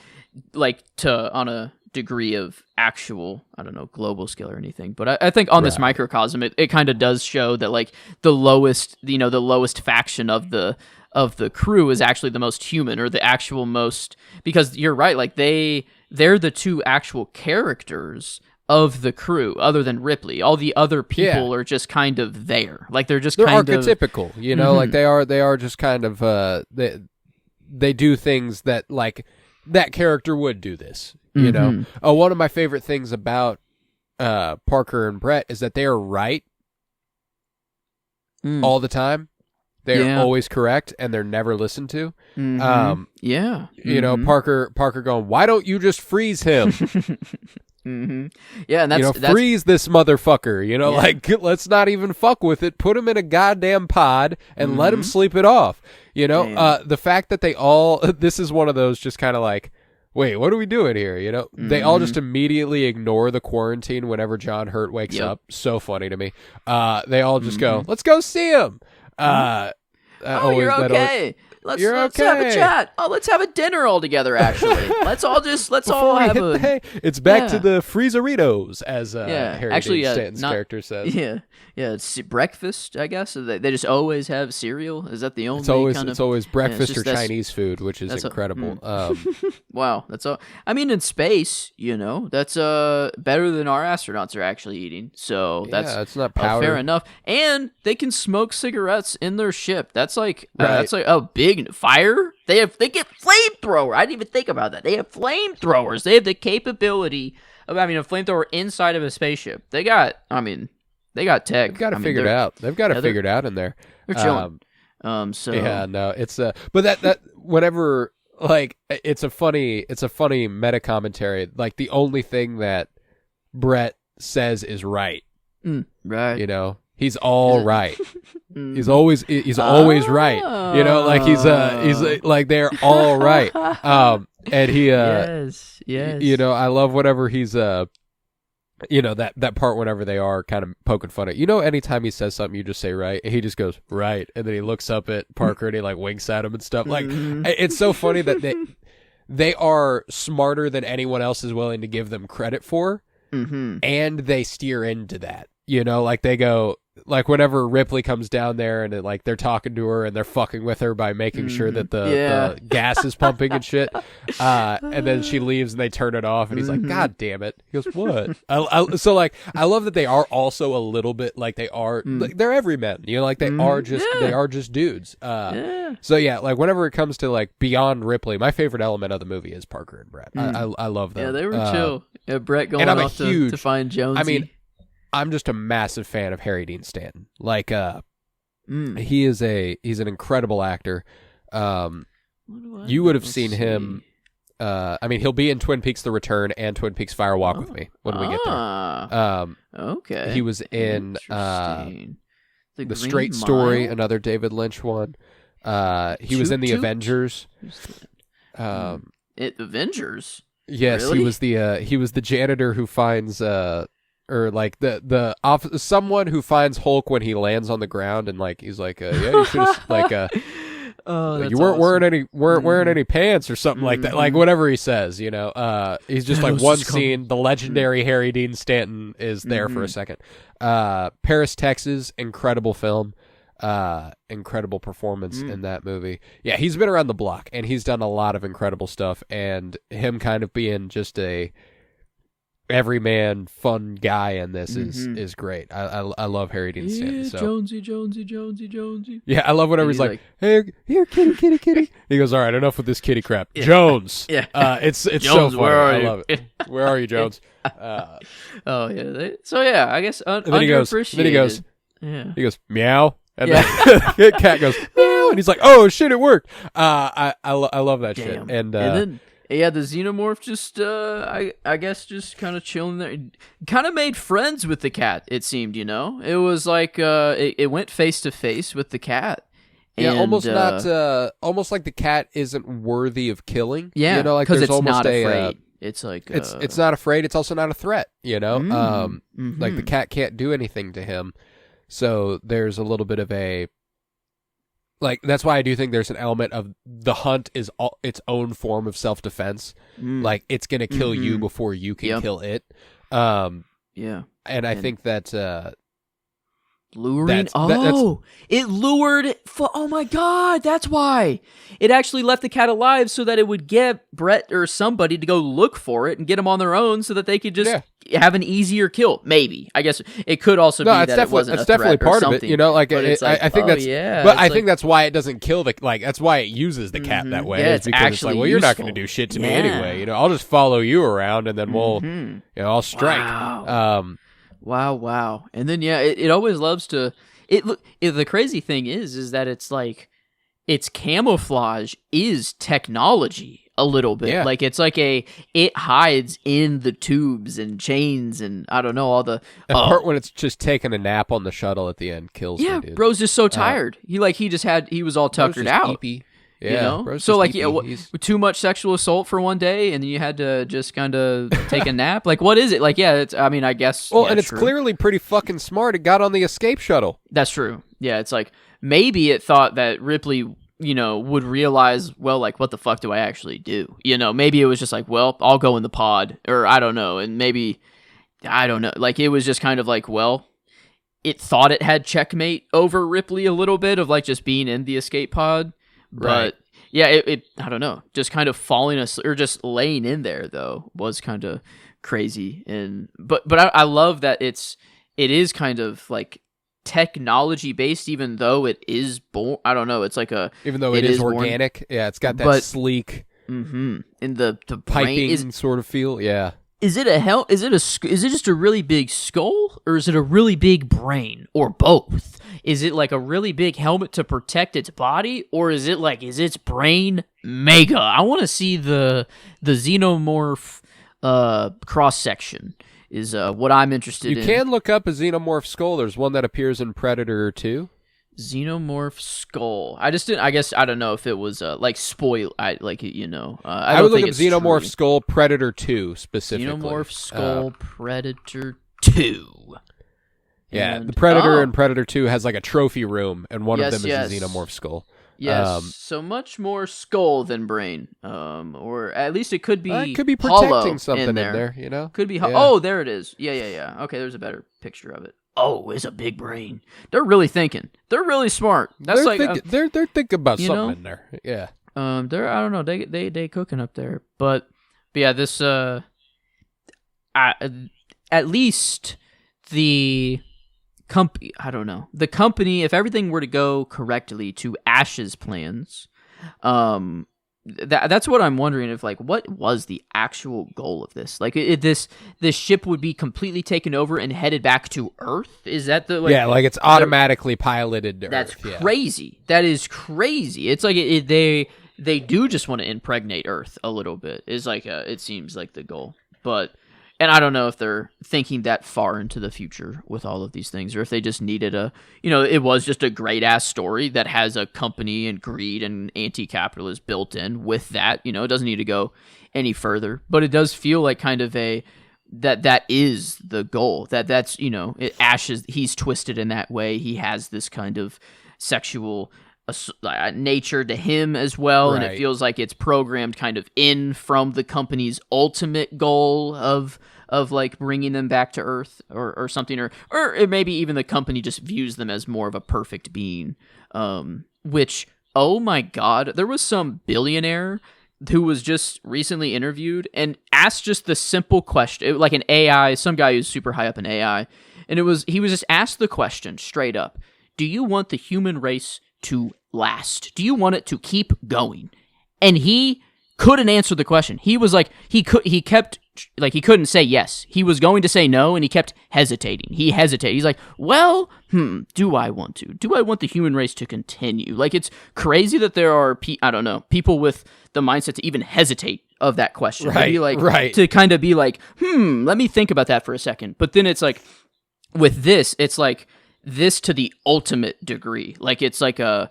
like on a degree of actual, I don't know, global scale or anything, but I think on this microcosm, it kind of does show that like the lowest faction of the crew is actually the most human, or the actual most, because you're right, like they're the two actual characters of the crew, other than Ripley. All the other people are just kind of there. Like they're archetypical, you know, like they are just kind of they do things that like that character would do this, you know. One of my favorite things about Parker and Brett is that they are right all the time. They're always correct, and they're never listened to. You know, Parker going, why don't you just freeze him? Yeah, and that's freeze this motherfucker. You know, like let's not even fuck with it. Put him in a goddamn pod and let him sleep it off. You know, the fact that they all this is one of those just kind of like, wait, what are we doing here? You know, they all just immediately ignore the quarantine whenever John Hurt wakes up. So funny to me. They all just go, let's go see him. You're okay. let's have a chat. Oh, let's have a dinner all together. Actually, let's all have a. It's back to the Freezeritos, as Harry Dean Stanton's character says. Yeah, it's breakfast. I guess they just always have cereal. Is that the only? It's always breakfast or Chinese food, which is incredible. Wow, that's all. I mean, in space, that's better than our astronauts are actually eating. So that's not powder. Fair enough. And they can smoke cigarettes in their ship. That's like a big fire. They get flamethrower. I didn't even think about that. They have flamethrowers. They have the capability of having a flamethrower inside of a spaceship. They got tech. They've got it figured out. They've got it figured out in there. They're chilling. So yeah, no, it's but that whenever, like, it's a funny meta commentary. Like, the only thing that Brett says is right. Right. He's all right. He's always right. Like he's like they're all right. And he yes. I love whenever he's that part whenever they are kind of poking fun at. Anytime he says something, you just say right. He just goes right, and then he looks up at Parker and he like winks at him and stuff. Like, it's so funny that they are smarter than anyone else is willing to give them credit for, and they steer into that. Like they go, like whenever Ripley comes down there and like they're talking to her and they're fucking with her by making sure that the gas is pumping and shit. And then she leaves and they turn it off and he's like, God damn it. He goes, what? So like, I love that they are also a little bit like they are, like, they're everymen, like they are just dudes. So yeah, like whenever it comes to like beyond Ripley, my favorite element of the movie is Parker and Brett. I love them. Yeah, they were chill. Yeah, Brett going off to find Jonesy. I mean, I'm just a massive fan of Harry Dean Stanton. Like, he's an incredible actor. You would have seen him. He'll be in Twin Peaks: The Return and Twin Peaks: Fire Walk with Me when we get there. Okay. He was in The Straight Story, another David Lynch one. He was in The Avengers. Avengers. Yes, really? He was the janitor who finds or like someone who finds Hulk when he lands on the ground, and like he's like, yeah, you should have like you weren't wearing any pants or something like that. Like whatever he says, he's just like one scene. The legendary Harry Dean Stanton is there for a second. Paris, Texas, incredible film. Incredible performance in that movie. Yeah, he's been around the block and he's done a lot of incredible stuff, and him kind of being just a everyman fun guy in this is great. I love Harry Dean Stanton. So. Jonesy. Yeah, I love whenever he's like, hey, here, kitty. He goes, all right, enough with this kitty crap. Yeah. Jones. Yeah. It's Jones, so funny. Where are you? I love it. Where are you, Jones? Oh yeah. So yeah, I guess underappreciated. Then he goes, meow. And then the cat goes, meow, and he's like, oh shit, it worked. I love that shit. And then yeah, the xenomorph just, I guess, just kind of chilling there. Kind of made friends with the cat, it seemed, It was like, it went face to face with the cat. Yeah, almost like the cat isn't worthy of killing. Yeah, like because there's it's almost not afraid. It's like it's not afraid. It's also not a threat. Like the cat can't do anything to him. So there's a little bit of a. Like, that's why I do think there's an element of the hunt is its own form of self-defense. Like, it's going to kill you before you can kill it. Yeah. And I think that... luring? It lured... oh my God, that's why. It actually left the cat alive so that it would get Brett or somebody to go look for it and get them on their own so that they could just have an easier kill. Maybe. I guess it could also be that it wasn't a threat definitely part or of it. Like, I think that's... Yeah, but I think that's why it doesn't kill the... Like, that's why it uses the cat that way. Yeah, it's because actually well, you're not going to do shit to me anyway. I'll just follow you around and then we'll... I'll strike. Wow. And then, it always loves to... the crazy thing is that it's like... Its camouflage is technology a little bit. Yeah. Like it's like it hides in the tubes and chains and I don't know all the part when it's just taking a nap on the shuttle at the end kills me, dude. Bro's just so tired. He was all tuckered out. Eepy. Yeah, so like too much sexual assault for one day, and then you had to just kind of take a nap. Like, what is it? Like, it's. I mean, I guess. Well, and it's clearly pretty fucking smart. It got on the escape shuttle. That's true. Yeah, it's like maybe it thought that Ripley would realize, well, like, what the fuck do I actually do? Maybe it was just like, well, I'll go in the pod, or I don't know, and maybe, I don't know, like, it was just kind of like, well, it thought it had checkmate over Ripley a little bit of, like, just being in the escape pod, but, Right. yeah, it I don't know, just kind of falling asleep, or just laying in there, though, was kind of crazy, but I love that it is kind of, like, technology based, even though it is I don't know, it's like even though it is organic, it's got that sleek in the piping sort of feel. Is it is it just a really big skull, or is it a really big brain, or both? Is it like a really big helmet to protect its body, or is its brain mega? I want to see the xenomorph cross section. Is what I'm interested in. You can look up a xenomorph skull. There's one that appears in Predator 2. Xenomorph skull. I don't know if it was like spoil. I would look up Xenomorph skull Predator 2 specifically. Xenomorph skull Predator 2. Yeah, the Predator in Predator 2 has like a trophy room, and one of them is a xenomorph skull. Yes, so much more skull than brain. Or at least it could be protecting something in there, Could be Oh, there it is. Yeah. Okay, there's a better picture of it. Oh, it's a big brain. They're really thinking. They're really smart. They're thinking about something in there. Yeah. They're, I don't know, they cooking up there. But yeah, this at least the company, I don't know. The company, if everything were to go correctly to Ash's plans, that's what I'm wondering, if, like, what was the actual goal of this? Like, this ship would be completely taken over and headed back to Earth? Is that the, like... Yeah, like, it's automatically piloted to that's Earth. That's crazy. That is crazy. It's like, they do just want to impregnate Earth a little bit, is like, it seems like the goal. But... And I don't know if they're thinking that far into the future with all of these things, or if they just needed it was just a great ass story that has a company and greed and anti-capitalist built in with that. It doesn't need to go any further, but it does feel like kind of that is the goal. That's Ash he's twisted in that way. He has this kind of sexual nature to him as well, and it feels like it's programmed kind of in from the company's ultimate goal of like bringing them back to Earth or something, or maybe even the company just views them as more of a perfect being, which, oh my god, there was some billionaire who was just recently interviewed and asked just the simple question, like an AI, some guy who's super high up in AI, and he was just asked the question straight up: do you want the human race to last? Do you want it to keep going? And he couldn't answer the question. He was like, he couldn't say yes. He was going to say no, and he kept hesitating. He hesitated. He's like, well, do I want to? Do I want the human race to continue? Like, it's crazy that there are, people with the mindset to even hesitate of that question. Right, to be like, right. To kind of be like, let me think about that for a second. But then it's like, with this, it's like, this to the ultimate degree. Like, it's like I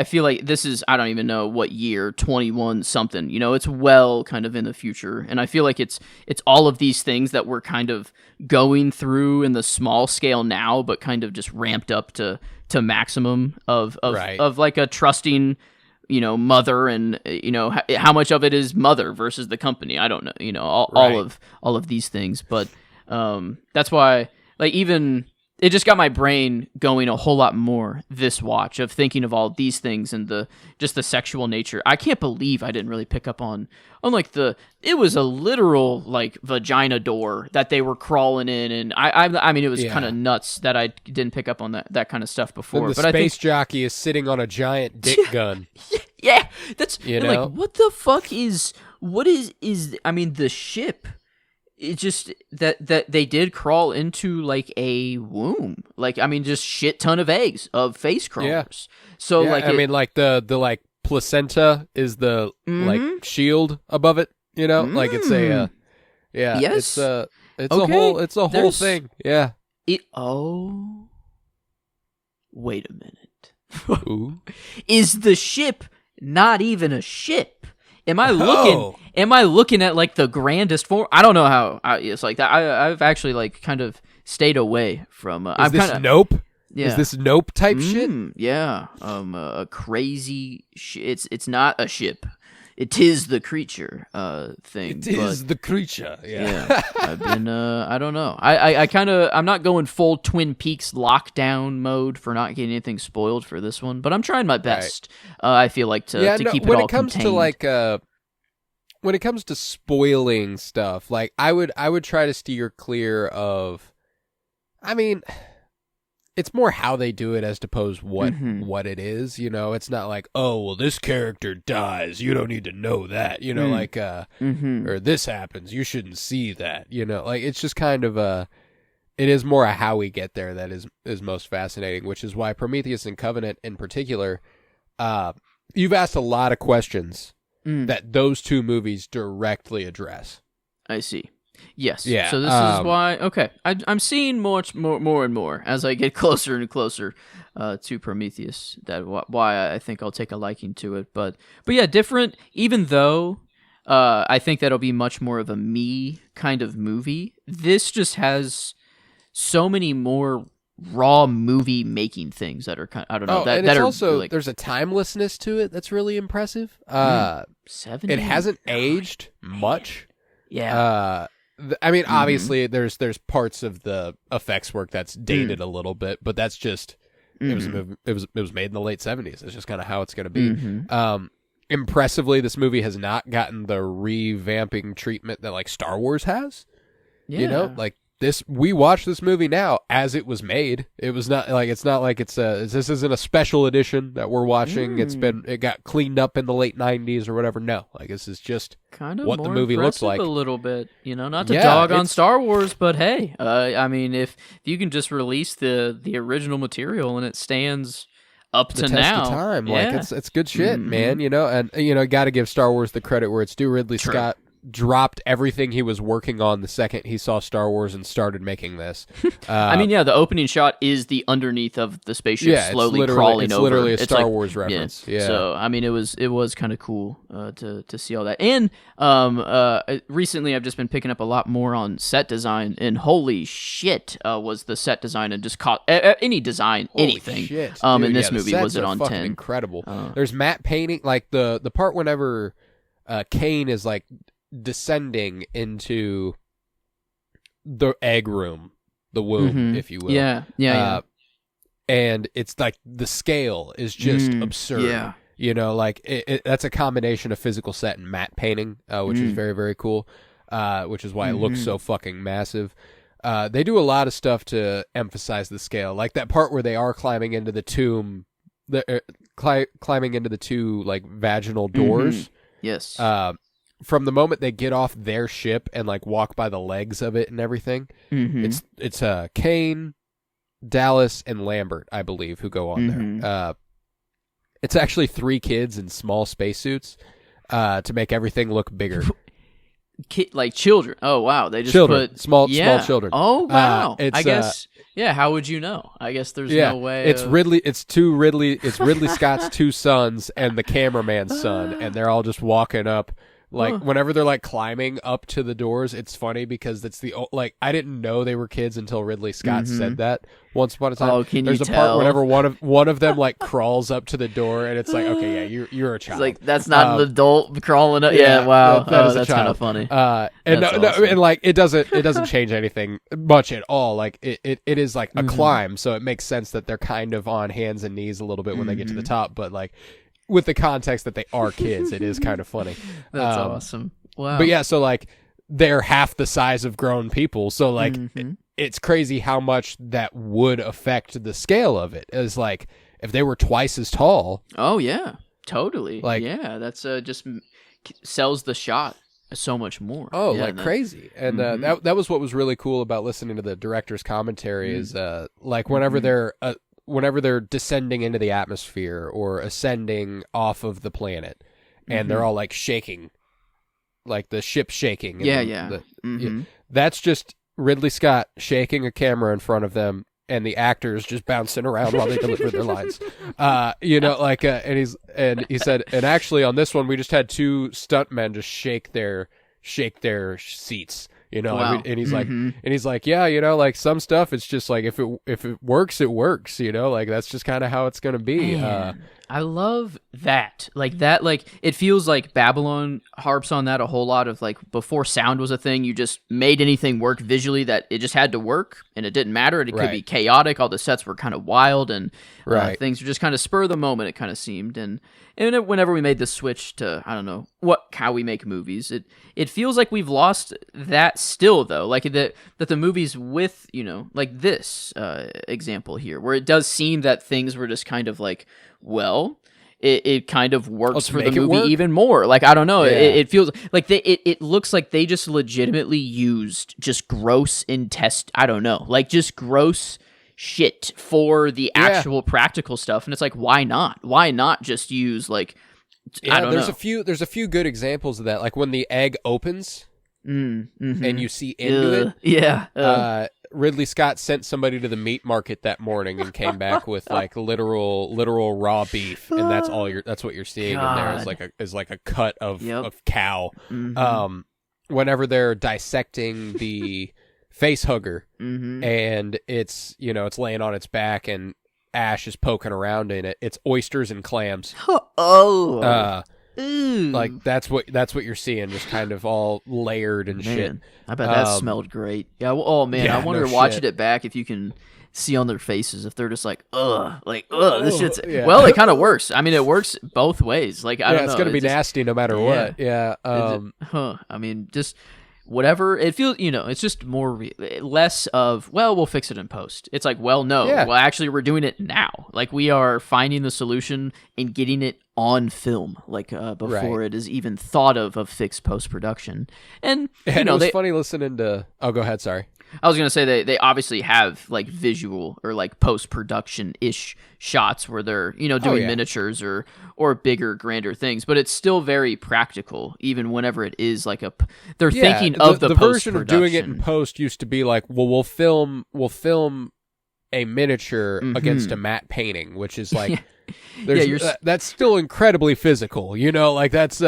feel like this is, I don't even know what year, 21 something, it's well kind of in the future. And I feel like it's all of these things that we're kind of going through in the small scale now, but kind of just ramped up to maximum of like a trusting, mother, and, how much of it is mother versus the company. I don't know, all of these things. But that's why, like, even... it just got my brain going a whole lot more this watch, of thinking of all these things and the sexual nature. I can't believe I didn't really pick up on like it was a literal like vagina door that they were crawling in, and I mean it was kind of nuts that I didn't pick up on that kind of stuff before. And the space jockey is sitting on a giant dick gun. Yeah, that's like, what the fuck is I mean, the ship. It's just that they did crawl into like a womb, like, I mean, just shit ton of eggs of face crawlers. Yeah. So like, I mean, like the like placenta is the like shield above it, like it's a yes, it's a whole thing. Yeah. Wait a minute. Ooh. Is the ship not even a ship? Am I looking at like the grandest form? I don't know how it's like that. I've actually like kind of stayed away from. Is this Nope? Yeah. Is this Nope type shit? Yeah. A crazy. It's not a ship. It is the creature. Thing. It is the creature. Yeah. I've been. I don't know. I kind of. I'm not going full Twin Peaks lockdown mode for not getting anything spoiled for this one, but I'm trying my best. Right. I feel like to keep it all contained. When it comes to spoiling stuff, like I would try to steer clear of. I mean, it's more how they do it as opposed what it is. You know, it's not like, oh well, this character dies. You don't need to know that. You know, like or this happens. You shouldn't see that. You know, like it's just kind of it is more a how we get there that is most fascinating, which is why Prometheus and Covenant in particular. You've asked a lot of questions that those two movies directly address. I see. Yes. Yeah. So this is why. Okay, I'm seeing more and more as I get closer and closer to Prometheus. Why I think I'll take a liking to it. But yeah, different. Even though I think that'll be much more of a me kind of movie. This just has so many more raw movie making things that are kind. I don't know. And it's also like, there's a timelessness to it that's really impressive. 70. It hasn't aged much. Yeah. I mean, obviously, there's parts of the effects work that's dated a little bit, but that's just it was made in the late 70s. It's just kind of how it's going to be. Impressively, this movie has not gotten the revamping treatment that like Star Wars has. Yeah. You know, like we watch this movie now as it was made. It was not like this isn't a special edition that we're watching. It got cleaned up in the late 90s or whatever. No, like this is just kind of what the movie looks like a little bit. You know, not to dog on Star Wars, but hey, I mean, if you can just release the original material and it stands up to test now, of time, like it's good shit, man. You know, and you know, got to give Star Wars the credit where it's due. Ridley Scott dropped everything he was working on the second he saw Star Wars and started making this. I mean, yeah, the opening shot is the underneath of the spaceship slowly crawling over. It's literally a Star Wars reference. Yeah. So, I mean, it was kind of cool to see all that. And recently I've just been picking up a lot more on set design, and holy shit was the set design and just caught any design, holy anything. Shit, in this movie was it on 10. Incredible. There's matte painting, like the part whenever Kane is like descending into the egg room, the womb, if you will. Yeah. And it's like the scale is just absurd. Yeah. You know, like that's a combination of physical set and matte painting, which is very, very cool. Which is why it looks so fucking massive. They do a lot of stuff to emphasize the scale, like that part where they are climbing into the tomb, climbing into the two like vaginal doors. Yes. From the moment they get off their ship and like walk by the legs of it and everything, it's Kane, Dallas, and Lambert, I believe, who go on there. It's actually 3 kids in small spacesuits to make everything look bigger. Like children. Oh wow, they just put small children. Oh wow. I guess. Yeah. How would you know? I guess there's no way. It's Ridley. It's Ridley Scott's 2 sons and the cameraman's son, and they're all just walking up. Like whenever they're like climbing up to the doors, it's funny because it's I didn't know they were kids until Ridley Scott said that once upon a time. Oh, can There's you a tell? part whenever one of them like crawls up to the door, and it's like, okay, yeah, you're a child. It's like that's not an adult crawling up. Yeah, wow, that's kind of funny. And awesome. And like it doesn't change anything much at all. Like it is like a climb, so it makes sense that they're kind of on hands and knees a little bit when they get to the top, but like. With the context that they are kids, it is kind of funny. That's awesome. Wow. But yeah, so like they're half the size of grown people. So like it's crazy how much that would affect the scale of it. It's like if they were twice as tall. Oh yeah, totally. Like yeah, that's just sells the shot so much more. Oh, yeah, like crazy. And that was what was really cool about listening to the director's commentary is like whenever they're descending into the atmosphere or ascending off of the planet and they're all like shaking, like the ship shaking. That's just Ridley Scott shaking a camera in front of them and the actors just bouncing around while they deliver their lines. You know, like, and he said, and actually on this one, we just had 2 stuntmen just shake their seats. You know, Wow. and he's like, yeah, you know, like some stuff, it's just like if it works, it works. You know, like that's just kind of how it's gonna be. Man, I love that. Like it feels like Babylon harps on that a whole lot of like before sound was a thing, you just made anything work visually that it just had to work and it didn't matter. It could be chaotic. All the sets were kind of wild and things were just kind of spur of the moment, it kind of seemed. And whenever we made the switch to, I don't know, how we make movies, it feels like we've lost that still though. Like that the movies with, you know, like this example here, where it does seem that things were just kind of like, well, it kind of works for the movie even more. Like, I don't know. Yeah. It feels like it looks like they just legitimately used just gross I don't know, like just gross shit for the actual practical stuff. And it's like, why not? Why not just use like, I don't know. There's a few good examples of that. Like when the egg opens and you see into it. Yeah. Ridley Scott sent somebody to the meat market that morning and came back with like literal raw beef, and that's what you're seeing in there is like a cut of cow. Whenever they're dissecting the face hugger and it's, you know, it's laying on its back and Ash is poking around in it, it's oysters and clams. Like that's what you're seeing, just kind of all layered and shit. I bet that smelled great. Yeah. Well, I wonder watching it back if you can see on their faces if they're just like this shit's. Yeah. Well, it kind of works. I mean, it works both ways. Like I don't know. It's gonna be nasty no matter what. Yeah. I mean, just whatever it feels, you know, it's just less of, well, we'll fix it in post. It's like, well, no, well, actually we're doing it now. Like we are finding the solution and getting it on film, like before it is even thought of fixed post-production. And you know, it was funny listening to, go ahead. Sorry. I was going to say they obviously have like visual or like post-production-ish shots where they're, you know, doing miniatures or bigger, grander things, but it's still very practical, even whenever it is like they're thinking of the version of doing it in post used to be like, well, we'll film a miniature against a matte painting, which is like, that's still incredibly physical, you know, like that's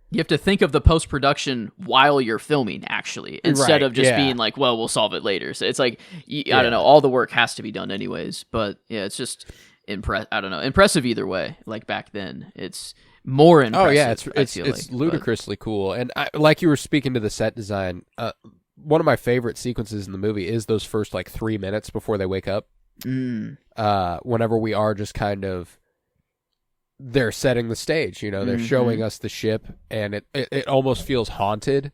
you have to think of the post-production while you're filming, actually, instead of just being like, well, we'll solve it later. So it's like, I don't know, all the work has to be done anyways. But yeah, it's just impressive either way. Like back then, it's more impressive. Oh yeah, it's ludicrously cool. And like you were speaking to the set design, one of my favorite sequences in the movie is those first like 3 minutes before they wake up. Whenever we are just kind of, they're setting the stage, you know, they're showing us the ship, and it almost feels haunted.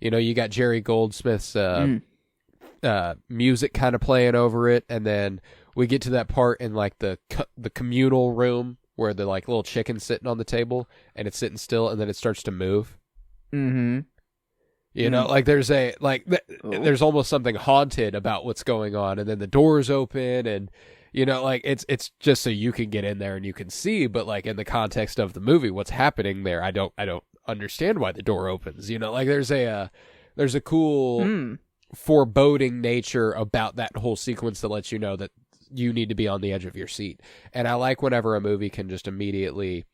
You know, you got Jerry Goldsmith's music kind of playing over it, and then we get to that part in like the communal room where the like little chicken's sitting on the table and it's sitting still, and then it starts to move. You know, like there's there's almost something haunted about what's going on, and then the doors open, and you know, like it's just so you can get in there and you can see, but like in the context of the movie, what's happening there, I don't understand why the door opens. You know, like there's a cool foreboding nature about that whole sequence that lets you know that you need to be on the edge of your seat. And I like whenever a movie can just immediately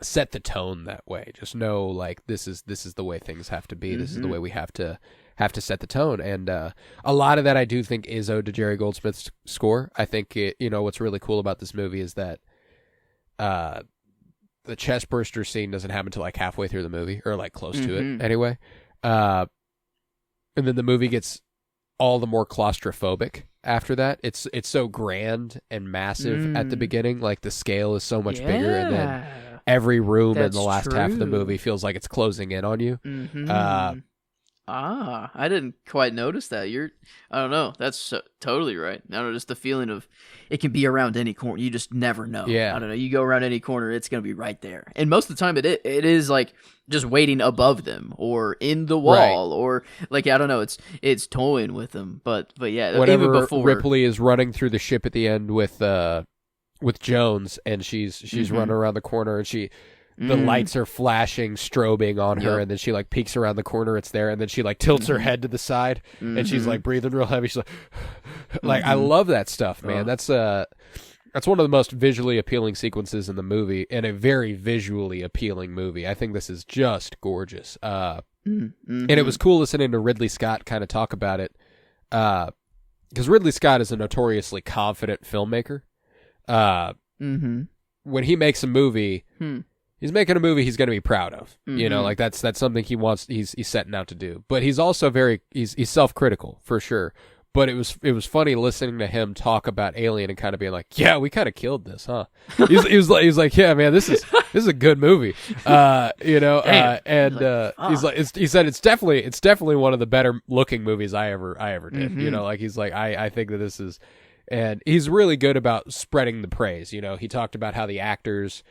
set the tone that way. Just know like this is the way things have to be. This is the way we have to set the tone. And a lot of that I do think is owed to Jerry Goldsmith's score. I think you know, what's really cool about this movie is that the chest burster scene doesn't happen until like halfway through the movie, or like close to it anyway. And then the movie gets all the more claustrophobic after that. It's so grand and massive at the beginning. Like the scale is so much bigger, and then every room in the last half of the movie feels like it's closing in on you. I didn't quite notice that. I don't know. That's totally right. I don't know, just the feeling of it can be around any corner. You just never know. Yeah. I don't know. You go around any corner, it's going to be right there. And most of the time it is like just waiting above them or in the wall or like, I don't know. It's toying with them. But yeah, whenever even before Ripley is running through the ship at the end with Jones, and she's running around the corner, and the lights are flashing, strobing on her, and then she like peeks around the corner, it's there, and then she like tilts her head to the side, and she's like breathing real heavy. She's like, I love that stuff, man. That's That's one of the most visually appealing sequences in the movie, and a very visually appealing movie. I think this is just gorgeous. And it was cool listening to Ridley Scott kind of talk about it, because Ridley Scott is a notoriously confident filmmaker. When he makes a movie, he's making a movie he's going to be proud of. You know, like that's something he's setting out to do. But he's also he's self-critical for sure. But it was funny listening to him talk about Alien and kind of being like, yeah, we kind of killed this, huh? He was like, yeah, man, this is a good movie, you know. He said it's definitely one of the better looking movies I ever did. You know, like he's like, I think that this is, and he's really good about spreading the praise. You know, he talked about how the actors,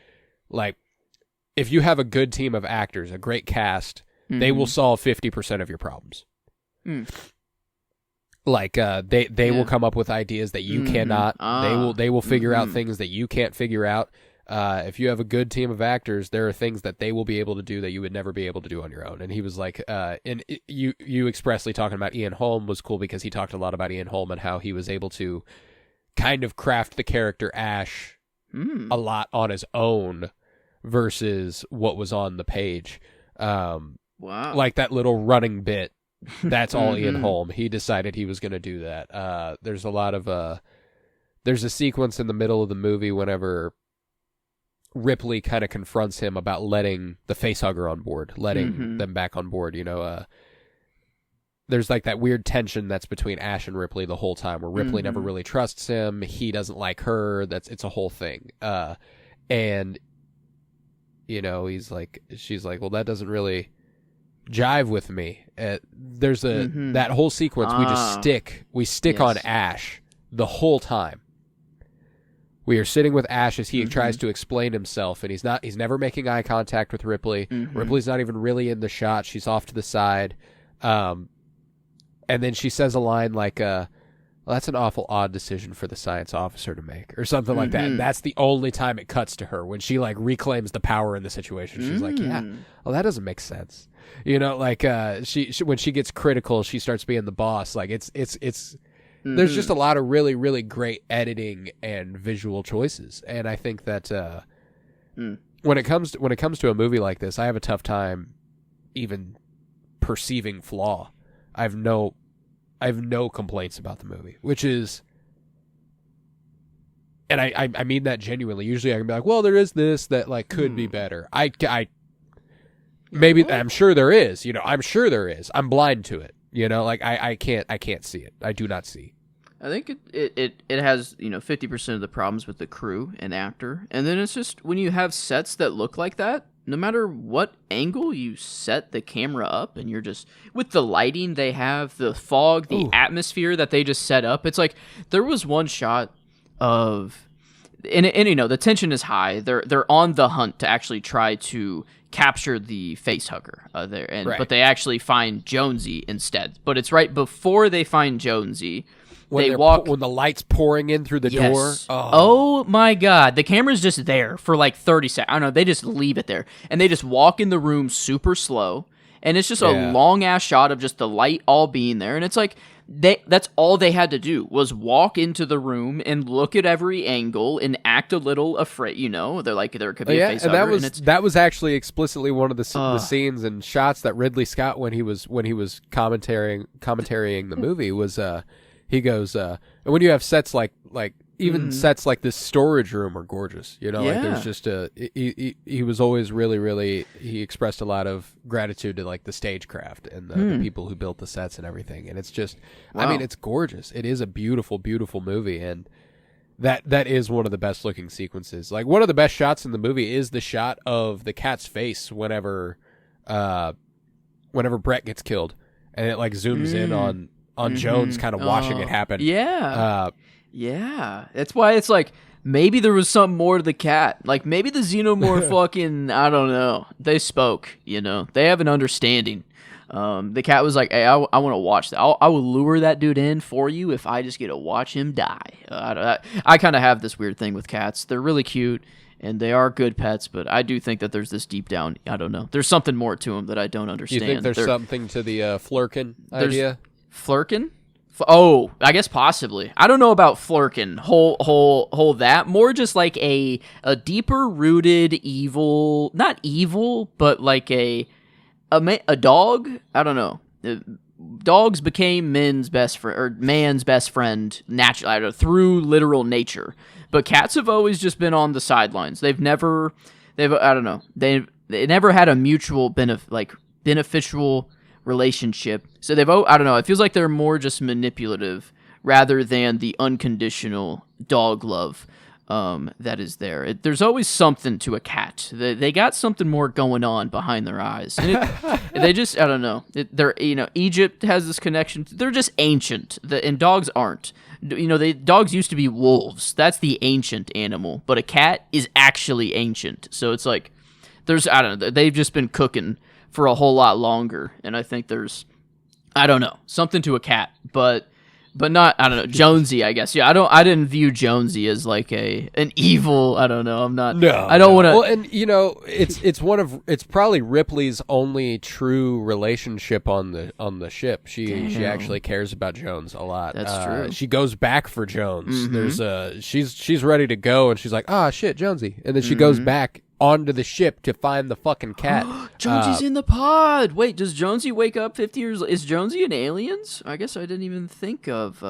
like, if you have a good team of actors, a great cast, they will solve 50% of your problems. Like they will come up with ideas that you cannot. They will figure out things that you can't figure out. If you have a good team of actors, there are things that they will be able to do that you would never be able to do on your own. And he was like, you expressly talking about Ian Holm was cool because he talked a lot about Ian Holm and how he was able to kind of craft the character Ash a lot on his own versus what was on the page. Wow, like that little running bit. That's all Ian Holm. He decided he was going to do that. There's a lot of there's a sequence in the middle of the movie whenever Ripley kind of confronts him about letting the facehugger on board, letting them back on board. You know, there's like that weird tension that's between Ash and Ripley the whole time, where Ripley never really trusts him. He doesn't like her. It's a whole thing. And you know, she's like, well, that doesn't really jive with me. There's that whole sequence we stick on Ash the whole time. We are sitting with Ash as he tries to explain himself, and he's never making eye contact with Ripley. Ripley's not even really in the shot. She's off to the side. And then she says a line like, well, that's an awful odd decision for the science officer to make, or something like that. And that's the only time it cuts to her, when she like reclaims the power in the situation. She's like, yeah, well, that doesn't make sense. You know, like she when she gets critical, she starts being the boss. Like it's there's just a lot of really, really great editing and visual choices. And I think that when it comes to a movie like this, I have a tough time even perceiving flaw. I have no complaints about the movie, which is, and I mean that genuinely. Usually I can be like, well, there is this that like could be better. Maybe I'm sure there is. You know, I'm sure there is. I'm blind to it. You know, like I can't see it. I do not see. I think it has, you know, 50% of the problems with the crew and actor, and then it's just when you have sets that look like that. No matter what angle you set the camera up, and you're just with the lighting they have, the fog, the atmosphere that they just set up. It's like there was one shot of, and you know the tension is high. They're on the hunt to actually try to capture the facehugger there, but they actually find Jonesy instead. But it's right before they find Jonesy. When the light's pouring in through the door. Oh my God. The camera's just there for like 30 seconds. I don't know. They just leave it there. And they just walk in the room super slow. And it's just a long-ass shot of just the light all being there. And it's like, that's all they had to do was walk into the room and look at every angle and act a little afraid. You know, they're like, there could be a face. And that was actually explicitly one of the scenes and shots that Ridley Scott, when he was commentarying the movie, was... He goes, and when you have sets like even sets like this storage room are gorgeous, you know, like there's just he was always really, really, he expressed a lot of gratitude to like the stagecraft and the people who built the sets and everything. And it's just, I mean, it's gorgeous. It is a beautiful, beautiful movie. And that is one of the best looking sequences. Like one of the best shots in the movie is the shot of the cat's face whenever Brett gets killed, and it like zooms in on Jones kind of watching it happen. Yeah. That's why it's like, maybe there was something more to the cat. Like, maybe the xenomorph fucking, I don't know. They spoke, you know. They have an understanding. The cat was like, hey, I want to watch that. I will lure that dude in for you if I just get to watch him die. I kind of have this weird thing with cats. They're really cute, and they are good pets, but I do think that there's this deep down, I don't know. There's something more to them that I don't understand. You think there's something to the Flurkin idea? Flurkin? I guess possibly. I don't know about Flurkin. Whole that. More just like a deeper rooted evil, not evil, but like a dog. I don't know. Dogs became man's best friend naturally through literal nature. But cats have always just been on the sidelines. They never had a mutual beneficial relationship. So I don't know. It feels like they're more just manipulative rather than the unconditional dog love that is there. There's always something to a cat. They got something more going on behind their eyes. And they just, I don't know. Egypt has this connection. They're just ancient, and dogs aren't. Dogs used to be wolves. That's the ancient animal. But a cat is actually ancient. So it's like, I don't know. They've just been cooking for a whole lot longer. And I think there's, I don't know, something to a cat. But not, I don't know, Jonesy, I guess. Yeah, I didn't view Jonesy as like an evil, I don't know, I'm not. No. I don't want to. Well, and it's probably Ripley's only true relationship on the ship. She actually cares about Jones a lot. That's true. She goes back for Jones. She's ready to go, and she's like, shit, Jonesy. And then she goes back onto the ship to find the fucking cat. Jonesy's in the pod. Wait, does Jonesy wake up 50 years? Is Jonesy in Aliens? I guess I didn't even think of.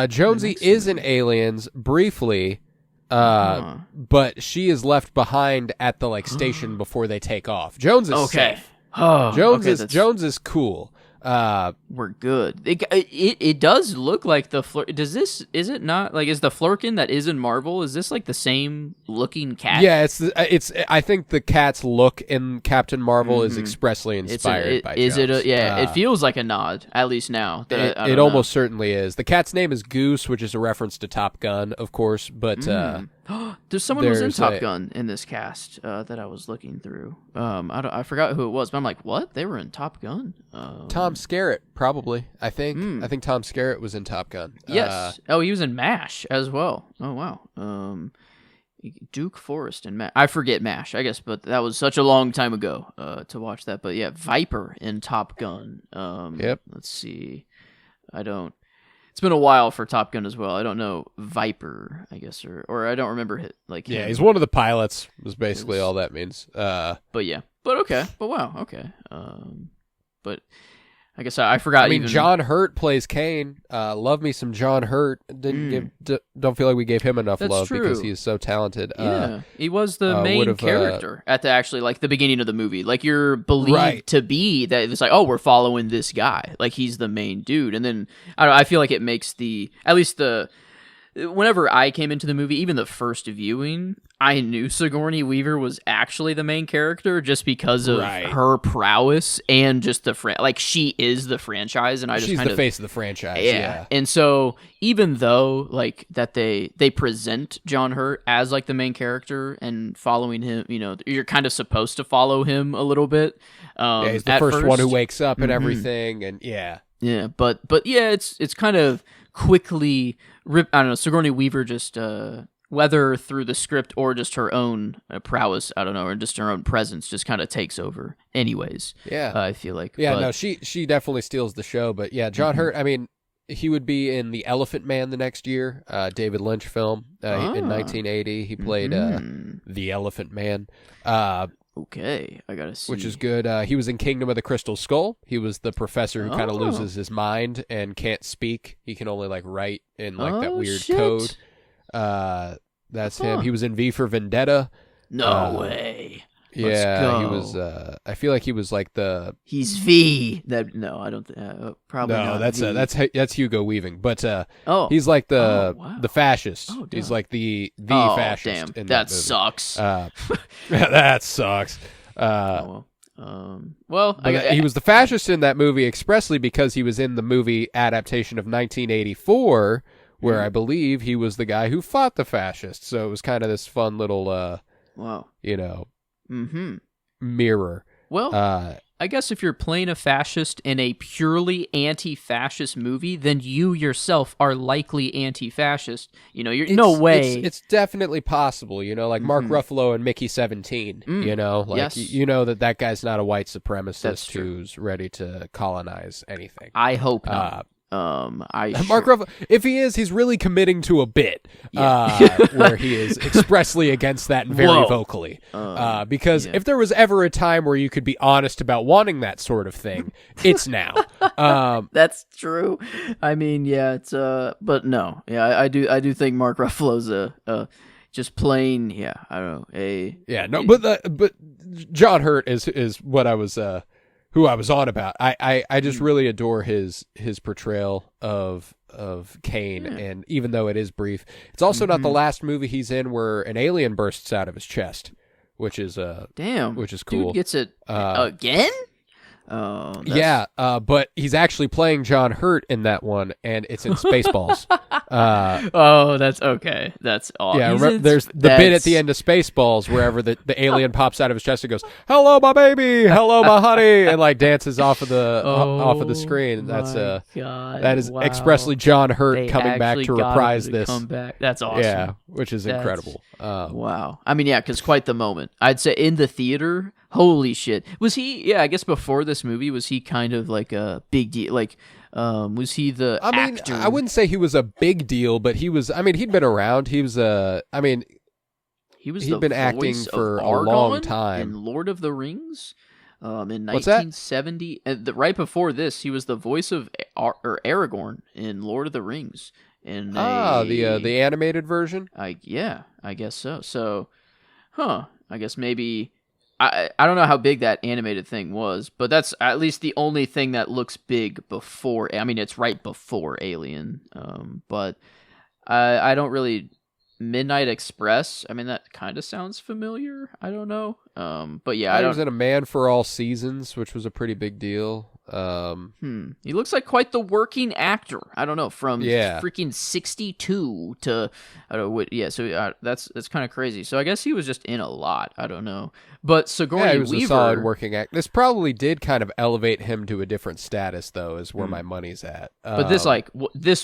Jonesy is in Aliens briefly, but she is left behind at the station before they take off. Jones is safe. Jones is cool. We're good. It does look like the is it not is the Flurkin that is in Marvel? Is this like the same looking cat? Yeah, it's. I think the cat's look in Captain Marvel is expressly inspired by Jones. It feels like a nod, at least now. It almost certainly is. The cat's name is Goose, which is a reference to Top Gun, of course. But there's someone who was in Top Gun in this cast that I was looking through. I forgot who it was, but I'm like, what? They were in Top Gun? Tom Skerritt, probably. I think. I think Tom Skerritt was in Top Gun. Yes. He was in MASH as well. Oh wow. Duke Forrest and MASH. I forget MASH, I guess, but that was such a long time ago to watch that. But yeah, Viper in Top Gun. Yep. Let's see. It's been a while for Top Gun as well. I don't know Viper, I guess, or I don't remember him. Yeah, he's one of the pilots. Is basically all that means. But okay, but wow, okay. But I guess I forgot. I mean, John Hurt plays Kane. Love me some John Hurt. Don't feel like we gave him enough love because he is so talented. Yeah, he was the main character at the beginning of the movie. Like you're believed to be that it's like, we're following this guy. Like he's the main dude. And then I feel like it makes whenever I came into the movie, even the first viewing, I knew Sigourney Weaver was actually the main character just because of her prowess and just she is the franchise, and she's the face of the franchise. Yeah. And so even though that they present John Hurt as the main character and following him, you're kind of supposed to follow him a little bit. He's the first one who wakes up and everything, and yeah, but it's kind of quickly. I don't know, Sigourney Weaver just, whether through the script or just her own prowess, I don't know, or just her own presence just kind of takes over anyways. Yeah. I feel like. Yeah, no, she definitely steals the show, but yeah, John Hurt, I mean, he would be in The Elephant Man the next year, David Lynch film, in 1980. He played The Elephant Man. Okay, I gotta see. Which is good. He was in Kingdom of the Crystal Skull. He was the professor who kind of loses his mind and can't speak. He can only write in that weird code. That's him. He was in V for Vendetta. No way. Yeah, he was. I feel like he was He's V. I don't. Probably no. Not That's Hugo Weaving. But he's like the fascist. Oh, he's like the fascist. Damn. In that sucks. That sucks. He was the fascist in that movie expressly because he was in the movie adaptation of 1984, where I believe he was the guy who fought the fascists. So it was kind of this fun little, mirror. Well, I guess if you're playing a fascist in a purely anti-fascist movie, then you yourself are likely anti-fascist. No way. It's definitely possible. Mark Ruffalo and Mickey 17. Yes. that guy's not a white supremacist who's ready to colonize anything. I hope not. Mark Ruffalo, if he is, he's really committing to a bit where he is expressly against that and very vocally. Because if there was ever a time where you could be honest about wanting that sort of thing, it's now. That's true. I mean, yeah, it's but no, yeah, I do think Mark Ruffalo's just plain, yeah, I don't know, but John Hurt is what I was who I was on about. I just really adore his portrayal of Kane, and even though it is brief, it's also not the last movie he's in where an alien bursts out of his chest, which is which is cool. Dude gets it again. But he's actually playing John Hurt in that one, and it's in Spaceballs. That's okay. That's awesome. Yeah, there's the bit at the end of Spaceballs wherever the alien pops out of his chest and goes, "Hello, my baby, hello, my honey," and like dances off of the screen. That's that is expressly John Hurt coming back to reprise this. That's awesome. Yeah, which is incredible. Wow. I mean, yeah, because quite the moment. I'd say in the theater. Holy shit. Was he, I guess before this movie, was he kind of like a big deal? Like, was he the actor? I wouldn't say he was a big deal, but he was, he'd been around. He was, he'd been acting for a long time. In Lord of the Rings? In 1970. Right before this, he was the voice of Aragorn in Lord of the Rings. The animated version? I guess so. So, I guess maybe... I don't know how big that animated thing was, but that's at least the only thing that looks big before. I mean, it's right before Alien, but I don't really... Midnight Express, I mean, that kind of sounds familiar. I don't know. But yeah, I was in A Man for All Seasons, which was a pretty big deal. He looks like quite the working actor. I don't know, from freaking 62 to I don't know what. Yeah, so that's kind of crazy. So I guess he was just in a lot. I don't know, but Sigourney he was Weaver, a solid working actor. This probably did kind of elevate him to a different status, though, is where my money's at. But this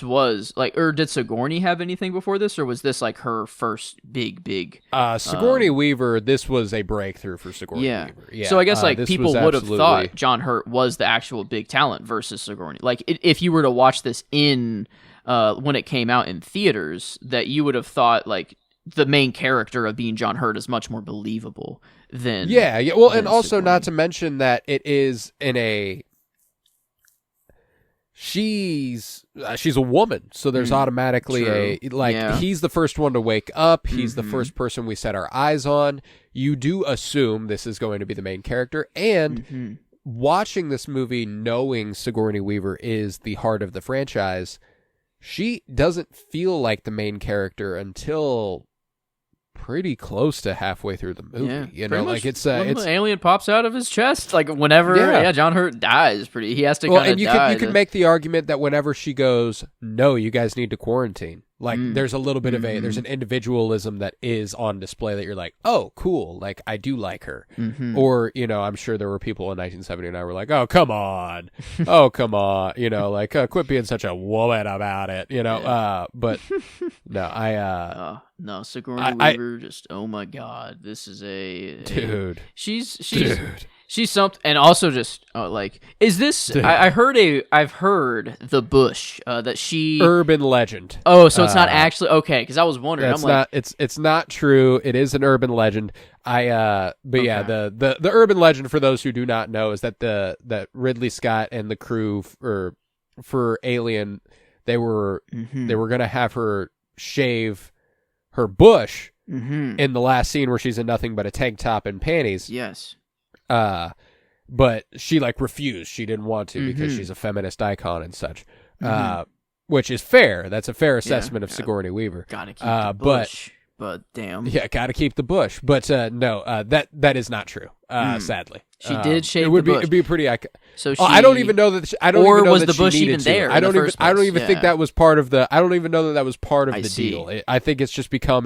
was like, or did Sigourney have anything before this, or was this like her first big? Sigourney Weaver. This was a breakthrough for Sigourney Weaver. Yeah. So I guess like people would have thought John Hurt was the actual big talent versus Sigourney. Like if you were to watch this in when it came out in theaters, that you would have thought like the main character of being John Hurt is much more believable than Well, and also Sigourney. Not to mention that it is in a she's a woman, so there's automatically he's the first one to wake up. He's the first person we set our eyes on. You do assume this is going to be the main character, and watching this movie knowing Sigourney Weaver is the heart of the franchise, she doesn't feel like the main character until pretty close to halfway through the movie. It's the alien pops out of his chest, like whenever John Hurt dies, he has to kind of die. You could make the argument that whenever she goes, "No, you guys need to quarantine," like there's a little bit of there's an individualism that is on display that you're like, "Oh, cool, like I do like her." Or, I'm sure there were people in 1979 who were like, "Oh, come on. Quit being such a woman about it," but no, no, Sigourney Weaver, just, oh my God, this is dude. She's something, and also just is this? I've heard the Bush that she urban legend. Oh, so it's not actually okay? Because I was wondering. It's not true. It is an urban legend. The urban legend, for those who do not know, is that that Ridley Scott and the crew for Alien, they were gonna have her shave her bush in the last scene where she's in nothing but a tank top and panties. Yes. But she refused. She didn't want to because she's a feminist icon and such. Which is fair. That's a fair assessment of Sigourney Weaver. Gotta keep the bush. But damn. Yeah, gotta keep the bush. But no, that is not true. Sadly. She did shave the bush. It'd be pretty. So I don't even know that. I don't even know was that the she bush needed even to. there? I don't even think that was part of the. I don't even know that was part of the see. deal. I think it's just become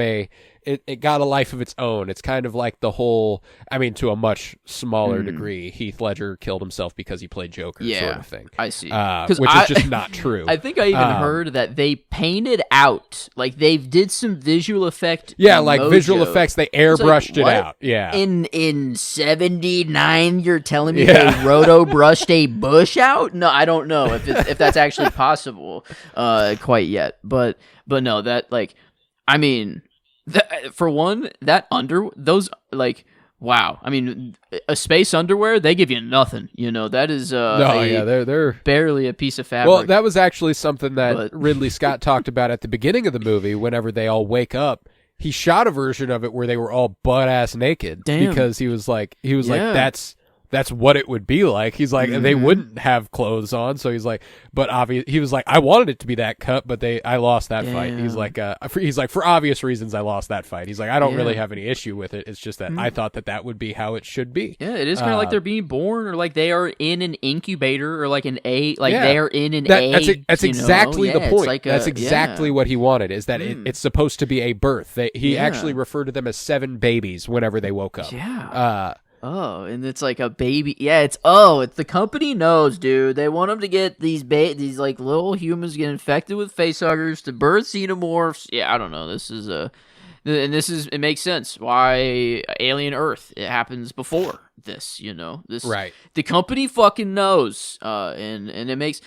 it got a life of its own. It's kind of like the whole. I mean, to a much smaller degree, Heath Ledger killed himself because he played Joker, sort of thing. I see. Which is just not true. I think I even heard that they painted out, like they did some visual effect. Yeah, like visual effects. They airbrushed it out. Yeah. In 79, you're telling me they roto-brushed a bush out? No, I don't know if that's actually possible quite yet. But no, that, like, I mean, for one, those, like, wow. I mean, a space underwear, they give you nothing. You know, that is they're barely a piece of fabric. Well, that was actually something that Ridley Scott talked about at the beginning of the movie. Whenever they all wake up, he shot a version of it where they were all butt ass naked. Damn. Because he was like that's what it would be like. He's like, they wouldn't have clothes on, so he's like, but he was like, I wanted it to be that cut, but I lost that fight. He's like, for obvious reasons, I lost that fight. He's like, I don't really have any issue with it. It's just that I thought that would be how it should be. Yeah, it is kind of like they're being born, or like they are in an incubator, or like they are in an egg. That's exactly the point. Like that's exactly what he wanted. Is that it's supposed to be a birth. He actually referred to them as 7 babies whenever they woke up. Yeah. Oh, and it's like a baby. Yeah, it's the company knows, dude. They want them to get these like little humans get infected with facehuggers to birth xenomorphs. Yeah, I don't know. It makes sense why Alien Earth, it happens before this, you know. Right. The company fucking knows, and it makes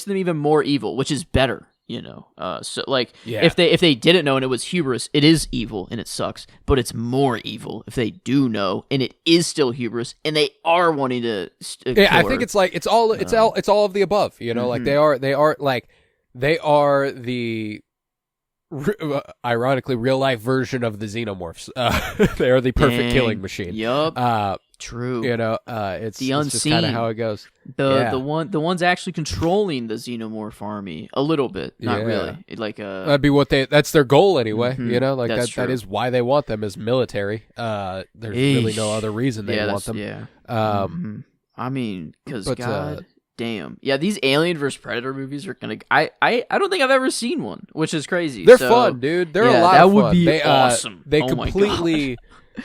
them even more evil, which is better. You know, so like if they didn't know and it was hubris, it is evil and it sucks. But it's more evil if they do know and it is still hubris and they are wanting to. I think it's like it's all of the above. You know, like they are the ironically real life version of the xenomorphs. They are the perfect killing machine. Yup. True. You know, it's the unseen. It's just kind of how it goes. The ones actually controlling the xenomorph army a little bit, not really. Like that'd be that's their goal anyway. You know, like that is why they want them as military. There's really no other reason they want them. Yeah. I mean, because God. Damn. Yeah, these Alien vs. Predator movies are gonna. I don't think I've ever seen one, which is crazy. They're fun, dude. They're a lot of fun. That would be awesome. They completely.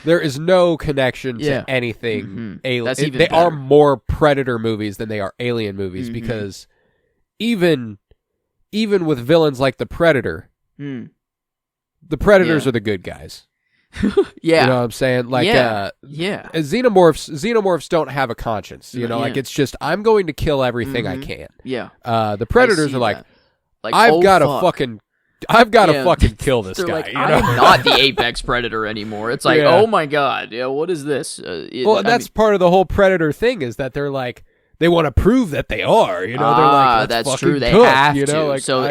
There is no connection to anything alien. That's even they better. are more Predator movies than they are Alien movies because even with villains like the Predator, the Predators are the good guys. You know what I'm saying? Like, xenomorphs don't have a conscience. You know, like it's just I'm going to kill everything I can. Yeah. The Predators are like I've got to fucking kill this guy. Like, you know? I'm not the apex predator anymore. It's like, oh my god, what is this? That's part of the whole Predator thing is that they're like they want to prove that they are. You know, they're like that's true. They cook, have you know? to. Like, so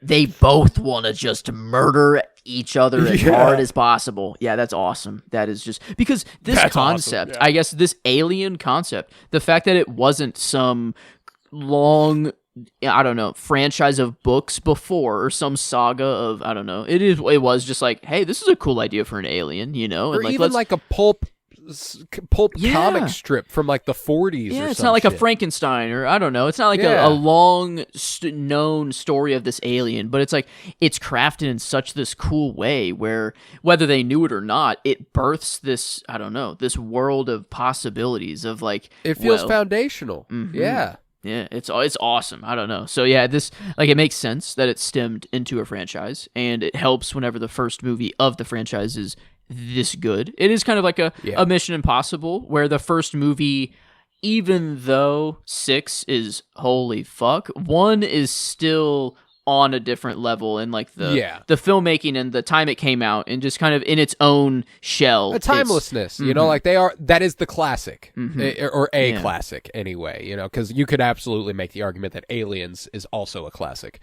they both want to just murder each other as hard as possible. Yeah, that's awesome. That is just because this concept, awesome. I guess this alien concept, the fact that it wasn't some long, I don't know, franchise of books before or some saga of, I don't know. It was just like, hey, this is a cool idea for an alien, you know? And or like, even like a pulp comic strip from like the 40s. Yeah, it's not like a Frankenstein or I don't know. It's not like a long known story of this alien, but it's like it's crafted in such this cool way where whether they knew it or not, it births this, I don't know, this world of possibilities of like it feels foundational. Yeah. Yeah, it's awesome. I don't know. So yeah, this like it makes sense that it stemmed into a franchise, and it helps whenever the first movie of the franchise is this good. It is kind of like a Mission Impossible, where the first movie, even though 6 is holy fuck, 1 is still on a different level in like the filmmaking and the time it came out and just kind of in its own shell. A timelessness, you know, like that is the classic or a classic anyway, you know, because you could absolutely make the argument that Aliens is also a classic.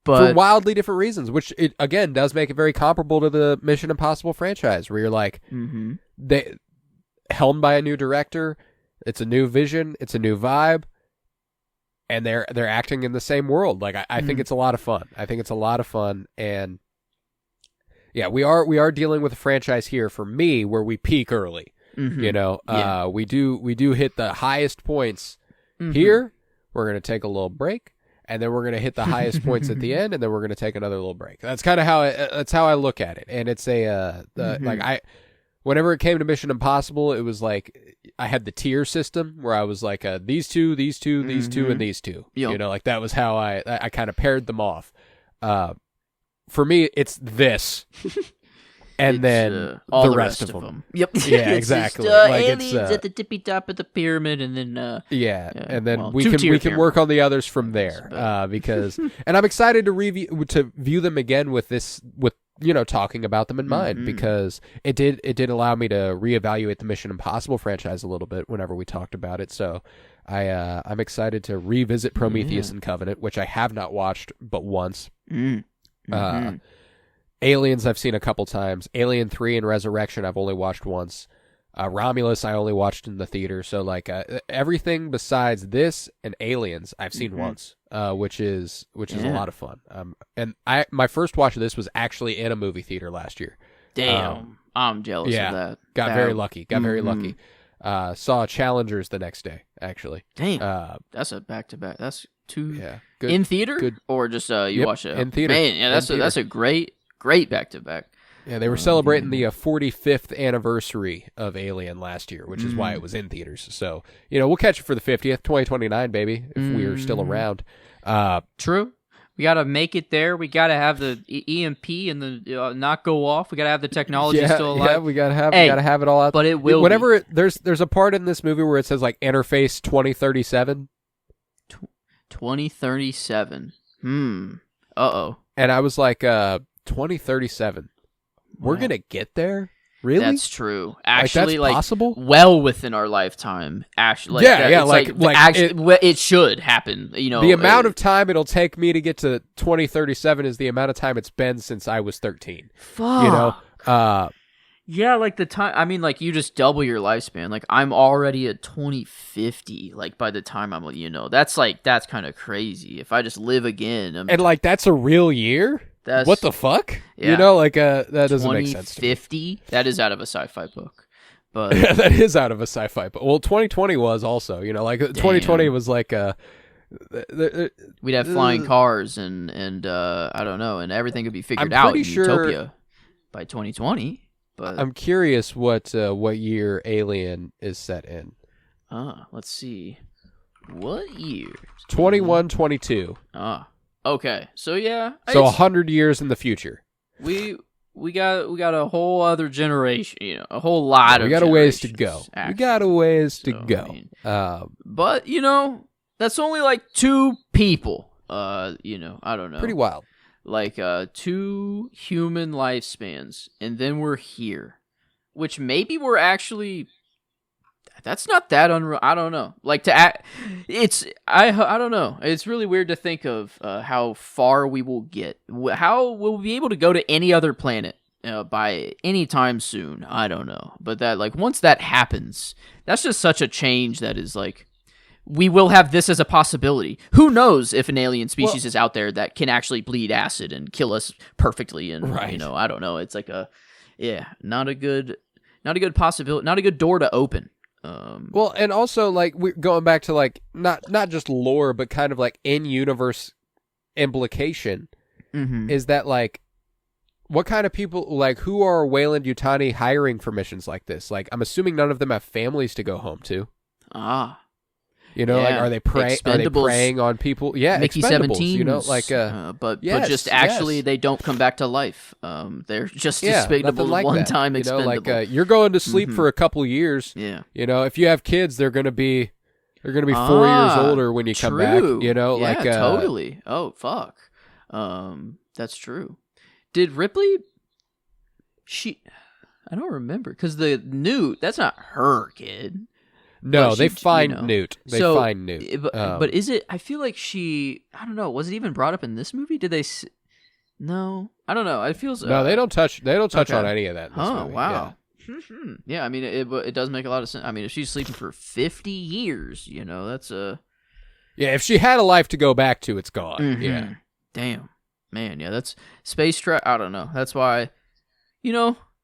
But for wildly different reasons, which it again does make it very comparable to the Mission Impossible franchise, where you're like, they helmed by a new director, it's a new vision, it's a new vibe, and they're acting in the same world. Like I think it's a lot of fun. I think it's a lot of fun, and yeah, we are dealing with a franchise here for me where we peak early. You know, we do hit the highest points here. We're gonna take a little break. And then we're going to hit the highest points at the end, and then we're going to take another little break. That's kind of how I look at it. And it's whenever it came to Mission Impossible, it was like I had the tier system where I was like these two, and these two. You know, like that was how I kind of paired them off. For me, it's this. and then all the rest of them. Yep. Yeah, exactly. Just, aliens at the tippy top of the pyramid, and then and then we can work on the others from there. Because and I'm excited to view them again with talking about them in mind, because it did allow me to reevaluate the Mission Impossible franchise a little bit whenever we talked about it. So I'm excited to revisit Prometheus and Covenant, which I have not watched but once. Aliens I've seen a couple times. Alien 3 and Resurrection I've only watched once. Romulus I only watched in the theater. So like everything besides this and Aliens I've seen once, which is a lot of fun. And my first watch of this was actually in a movie theater last year. Damn, I'm jealous of that. Got very lucky. Saw Challengers the next day, actually. Damn, that's a back-to-back. That's two good, in theater, good. Or just you watch it in theater. Man, yeah, that's a great back-to-back. Yeah, they were celebrating the 45th anniversary of Alien last year, which is why it was in theaters. So, we'll catch it for the 50th, 2029, baby, if we're still around. True. We got to make it there. We got to have the EMP and the not go off. We got to have the technology still alive. Yeah, we got to have it all out. But it will whenever there's a part in this movie where it says like interface 2037. 2037. Uh-oh. And I was like 2037. We're going to get there? Really? That's true. Actually, that's possible? Well within our lifetime. Actually, it should happen. The amount of time it'll take me to get to 2037 is the amount of time it's been since I was 13. Fuck. Yeah, like the time. I mean, like you just double your lifespan. Like I'm already at 2050. Like by the time I'm, that's kind of crazy. If I just live again, and like that's a real year. What the fuck? Yeah. That doesn't make sense to me. 2050? That is out of a sci-fi book. But that is out of a sci-fi book. Well, 2020 was also, like 2020 was like we'd have flying cars and I don't know, and everything could be figured out in Utopia by 2020. But I'm curious what year Alien is set in. Let's see. What year? 2122. Okay, so yeah, so 100 years in the future. We got a whole other generation, a whole lot of. We got a ways to go. Actually. We got a ways to go. I mean, but that's only like two people. I don't know. Pretty wild. Like 2 human lifespans, and then we're here, which maybe we're actually. That's not that unreal. I don't know. Like I don't know. It's really weird to think of how far we will get. How we'll be able to go to any other planet by any time soon. I don't know. But that once that happens, that's just such a change that is like we will have this as a possibility. Who knows if an alien species is out there that can actually bleed acid and kill us perfectly and I don't know. It's like not a good possibility, not a good door to open. Well, and also like we're going back to like not just lore, but kind of like in-universe implication is that like what kind of people, like who are Wayland Yutani hiring for missions like this? Like I'm assuming none of them have families to go home to. Like are they preying on people? Yeah, Mickey Expendables, 17s, like but just actually they don't come back to life. They're just expendable like one that. time expendable. Like you're going to sleep for a couple years. Yeah. If you have kids, they're going to be 4 years older when you come back, totally. Oh, fuck. That's true. Did Ripley I don't remember cuz the Newt, that's not her kid. No, they find Newt. They find Newt. But is it? I feel like I don't know. Was it even brought up in this movie? Did they? No, I don't know. It feels. No, they don't touch. They don't touch on any of that. In this movie. Wow. Yeah, I mean, it does make a lot of sense. I mean, if she's sleeping for 50 years, that's a. Yeah, if she had a life to go back to, it's gone. Yeah. Damn, man. Yeah, that's space travel. I don't know. That's why,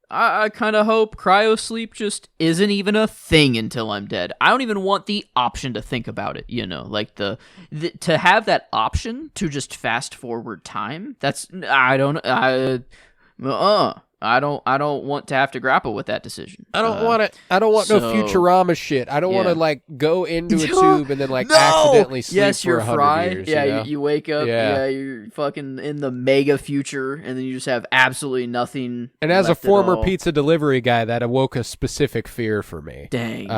I kind of hope cryosleep just isn't even a thing until I'm dead. I don't even want the option to think about it, like the to have that option to just fast forward time. That's I don't want to have to grapple with that decision. I don't want it. I don't want no Futurama shit. I don't want to like go into a tube and then like accidentally sleep for 100 years. Yeah, you know? you wake up. Yeah, you're fucking in the mega future, and then you just have absolutely nothing. And as a former pizza delivery guy, that awoke a specific fear for me. Dang.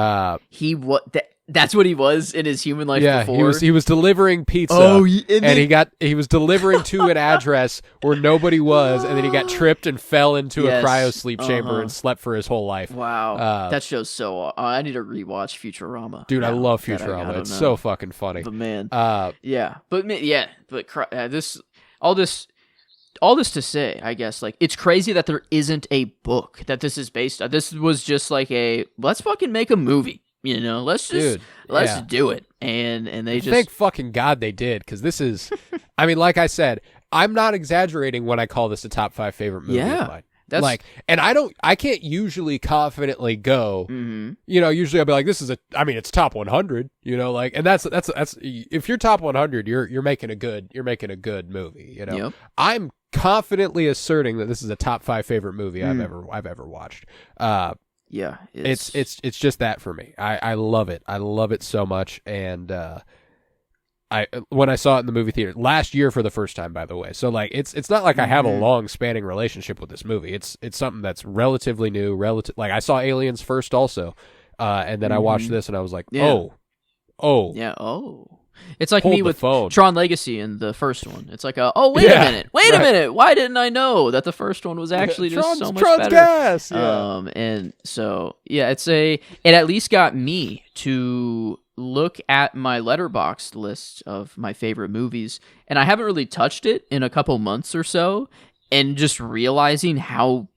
That's what he was in his human life before? Yeah, he was delivering pizza, and he was delivering to an address where nobody was, and then he got tripped and fell into a cryo sleep chamber and slept for his whole life. Wow. That show's so... I need to rewatch Futurama. Dude, I love Futurama. It's so fucking funny. But man, all this to say, I guess, like, it's crazy that there isn't a book that this is based on. This was just like let's fucking make a movie. You know, let's do it. And they just... Thank fucking God they did, because this is... I mean, like I said, I'm not exaggerating when I call this a top 5 favorite movie of mine. That's... Like, and I can't usually confidently go, you know, usually I'll be like, it's top 100, you know, like, and that's, if you're top 100, you're making a good movie, you know? Yep. I'm confidently asserting that this is a top 5 favorite movie I've ever watched. Yeah, it's just that for me. I love it. I love it so much. And when I saw it in the movie theater last year for the first time, by the way. So like it's not like I have a long spanning relationship with this movie. It's something that's relatively new. Like I saw Aliens first also, and then I watched this and I was like, It's like me with Tron Legacy in the first one. It's like, wait a minute. Why didn't I know that the first one was actually just so much better? Gas. Yeah. And so, yeah, it at least got me to look at my Letterboxd list of my favorite movies, and I haven't really touched it in a couple months or so, and just realizing how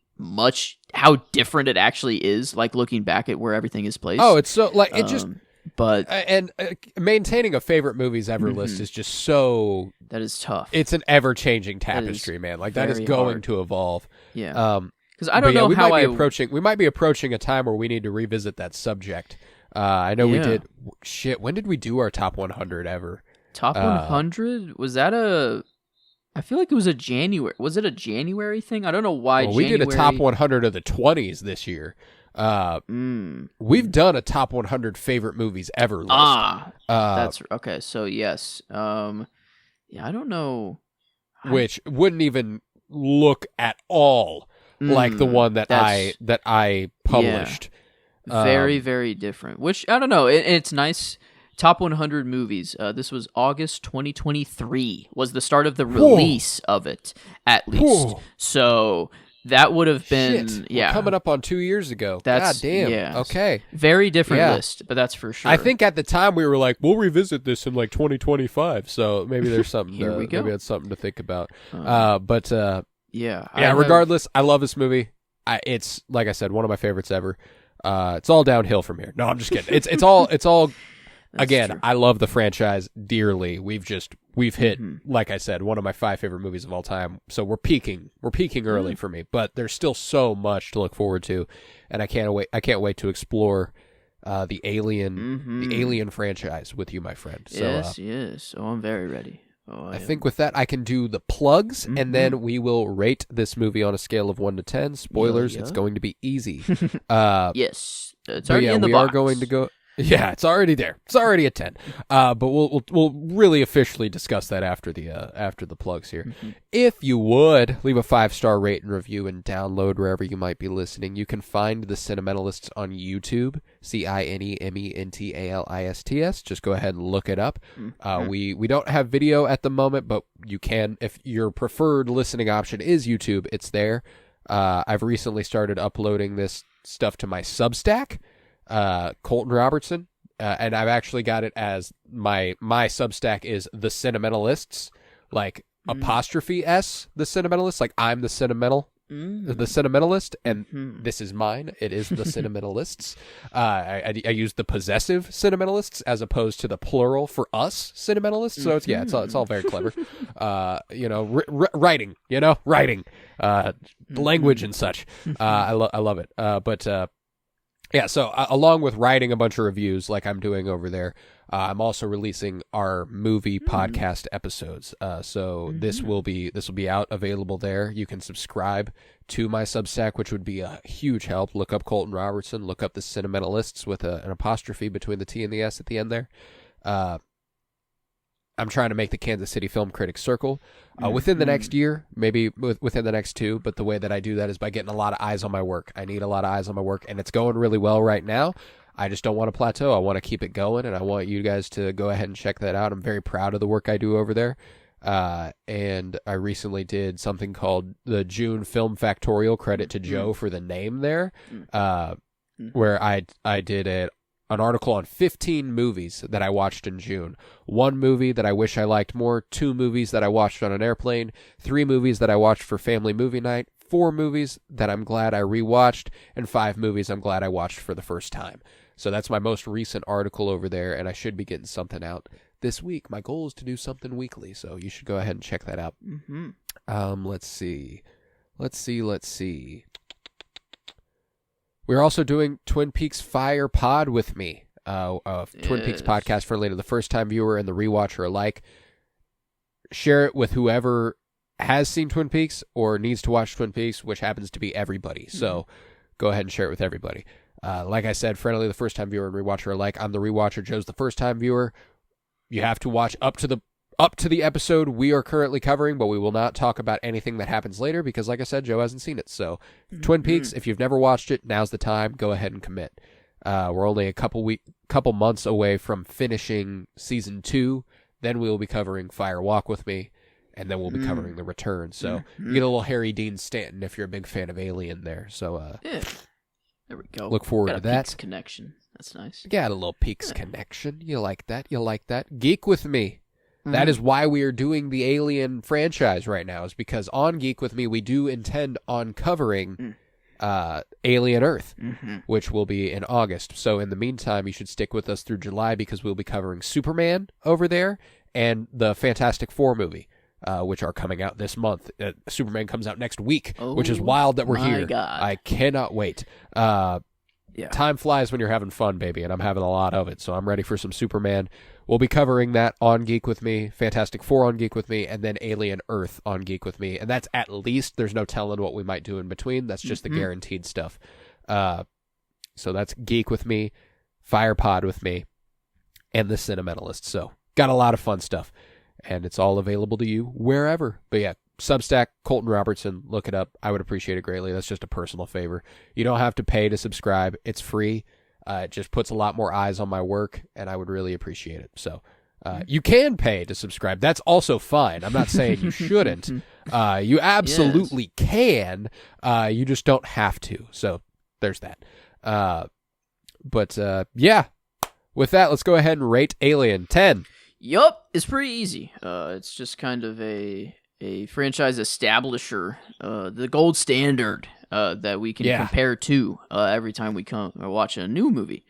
different it actually is, like looking back at where everything is placed. Oh, it's so, like, it just... But maintaining a favorite movies ever list is just so... That is tough. It's an ever-changing tapestry, man. Like, that is going to evolve. Yeah. Because I don't know how we might be approaching a time where we need to revisit that subject. I know we did... Shit, when did we do our top 100 ever? Top 100? Was that I feel like it was a January... Was it a January thing? I don't know why January... We did a top 100 of the 20s this year. We've done a top 100 favorite movies ever list. That's okay. So yes, I don't know, which wouldn't even look at all like the one that I published. Yeah. Very, very different. Which I don't know. It's nice. Top 100 movies. This was August 2023. Was the start of the release of it, at least. So. That would have been, we're coming up on 2 years ago. God damn. Yeah. Okay. Very different list, but that's for sure. I think at the time we were like, we'll revisit this in like 2025. So maybe there's something. Here we go. Maybe that's something to think about. Yeah. Regardless, I love this movie. It's like I said, one of my favorites ever. It's all downhill from here. No, I'm just kidding. It's all. Again, true. I love the franchise dearly. We've hit, like I said, one of my 5 favorite movies of all time. So we're peaking early for me, but there's still so much to look forward to, and I can't wait to explore the Alien franchise with you, my friend. So, yes. Oh, I'm very ready. I think with that, I can do the plugs, and then we will rate this movie on a scale of 1 to 10. Spoilers, it's going to be easy. Yes, it's already in the box. We are going to go. Yeah, it's already there. It's already a 10. But we'll really officially discuss that after the plugs here. If you would leave a 5-star rate and review and download wherever you might be listening, you can find the Cinementalists on YouTube. Cinementalists. Just go ahead and look it up. We don't have video at the moment, but you can, if your preferred listening option is YouTube, it's there. I've recently started uploading this stuff to my Substack. Colton Robertson, and I've actually got it as my Substack is the Cinementalists, like apostrophe S, the Cinementalists, like I'm the Cinementalist, and this is mine. It is the Cinementalists. I use the possessive Cinementalists as opposed to the plural for us Cinementalists. So it's all very clever. Writing, language and such. I love it. But Yeah, so along with writing a bunch of reviews like I'm doing over there, I'm also releasing our movie podcast episodes. So this will be out available there. You can subscribe to my Substack, which would be a huge help. Look up Colton Robertson. Look up the Cinementalists with an apostrophe between the T and the S at the end there. I'm trying to make the Kansas City Film Critics Circle within the next year, maybe within the next 2. But the way that I do that is by getting a lot of eyes on my work. I need a lot of eyes on my work, and it's going really well right now. I just don't want to plateau. I want to keep it going, and I want you guys to go ahead and check that out. I'm very proud of the work I do over there. And I recently did something called the June Film Factorial. Credit to Joe for the name there, where I did an article on 15 movies that I watched in June. 1 movie that I wish I liked more, 2 movies that I watched on an airplane, 3 movies that I watched for family movie night, 4 movies that I'm glad I rewatched, and 5 movies I'm glad I watched for the first time. So that's my most recent article over there, and I should be getting something out this week. My goal is to do something weekly, so you should go ahead and check that out. Let's see. We're also doing Twin Peaks Fire Pod with me. Twin Peaks podcast for later the first-time viewer and the rewatcher alike. Share it with whoever has seen Twin Peaks or needs to watch Twin Peaks, which happens to be everybody. So go ahead and share it with everybody. Like I said, friendly the first-time viewer and rewatcher alike. I'm the rewatcher. Joe's the first-time viewer. You have to watch up to the episode we are currently covering, but we will not talk about anything that happens later because, like I said, Joe hasn't seen it. So, Twin Peaks, if you've never watched it, now's the time. Go ahead and commit. We're only a couple months away from finishing season 2. Then we will be covering Fire Walk with Me, and then we'll be covering The Return. So, you get a little Harry Dean Stanton if you're a big fan of Alien there. So, yeah. There we go. Look forward to that. Peaks connection. That's nice. Got a little Peaks connection. You like that? Geek with Me. That is why we are doing the Alien franchise right now, is because on Geek With Me, we do intend on covering Alien Earth, which will be in August. So in the meantime, you should stick with us through July because we'll be covering Superman over there and the Fantastic Four movie, which are coming out this month. Superman comes out next week, which is wild that we're here. God. I cannot wait. Time flies when you're having fun, baby, and I'm having a lot of it, so I'm ready for some Superman. We'll be covering that on Geek With Me, Fantastic Four on Geek With Me, and then Alien Earth on Geek With Me, and that's at least. There's no telling what we might do in between. That's just the guaranteed stuff. So that's Geek With Me, Fire Pod with me, and the Cinementalists. So got a lot of fun stuff, and it's all available to you wherever. But yeah, Substack, Colton Robertson, look it up. I would appreciate it greatly. That's just a personal favor. You don't have to pay to subscribe. It's free. It just puts a lot more eyes on my work, and I would really appreciate it. So you can pay to subscribe. That's also fine. I'm not saying you shouldn't. You absolutely can. You just don't have to. So there's that. But yeah, with that, let's go ahead and rate Alien 10. Yup, it's pretty easy. It's just kind of a franchise establisher, the gold standard that we can compare to every time we come or watch a new movie.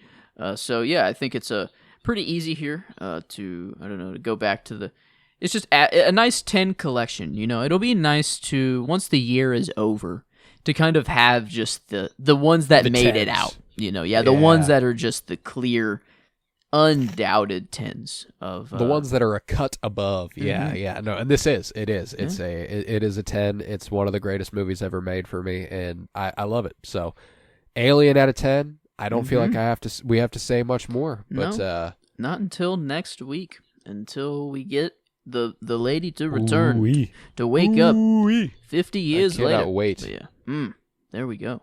So yeah, I think it's a pretty easy here to go back to the. It's just a nice 10 collection. You know, it'll be nice to once the year is over to kind of have just the ones that made it out. You know, the ones that are just the clear, undoubted 10s of the ones that are a cut above. No, and it is it is a 10. It's one of the greatest movies ever made for me, and I love it. So Alien out of 10. I don't feel like we have to say much more, but not until next week, until we get the lady to return to wake up 50 years later. I cannot wait. There we go.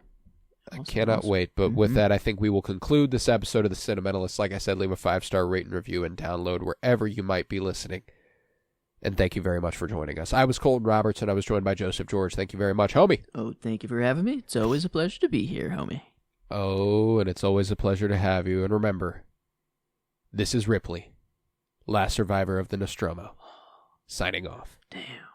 I cannot wait. But with that, I think we will conclude this episode of The Cinementalists. Like I said, leave a 5-star rate and review and download wherever you might be listening. And thank you very much for joining us. I was Colton Robertson. I was joined by Joseph George. Thank you very much, homie. Oh, thank you for having me. It's always a pleasure to be here, homie. Oh, and it's always a pleasure to have you. And remember, this is Ripley, last survivor of the Nostromo, signing off. Damn.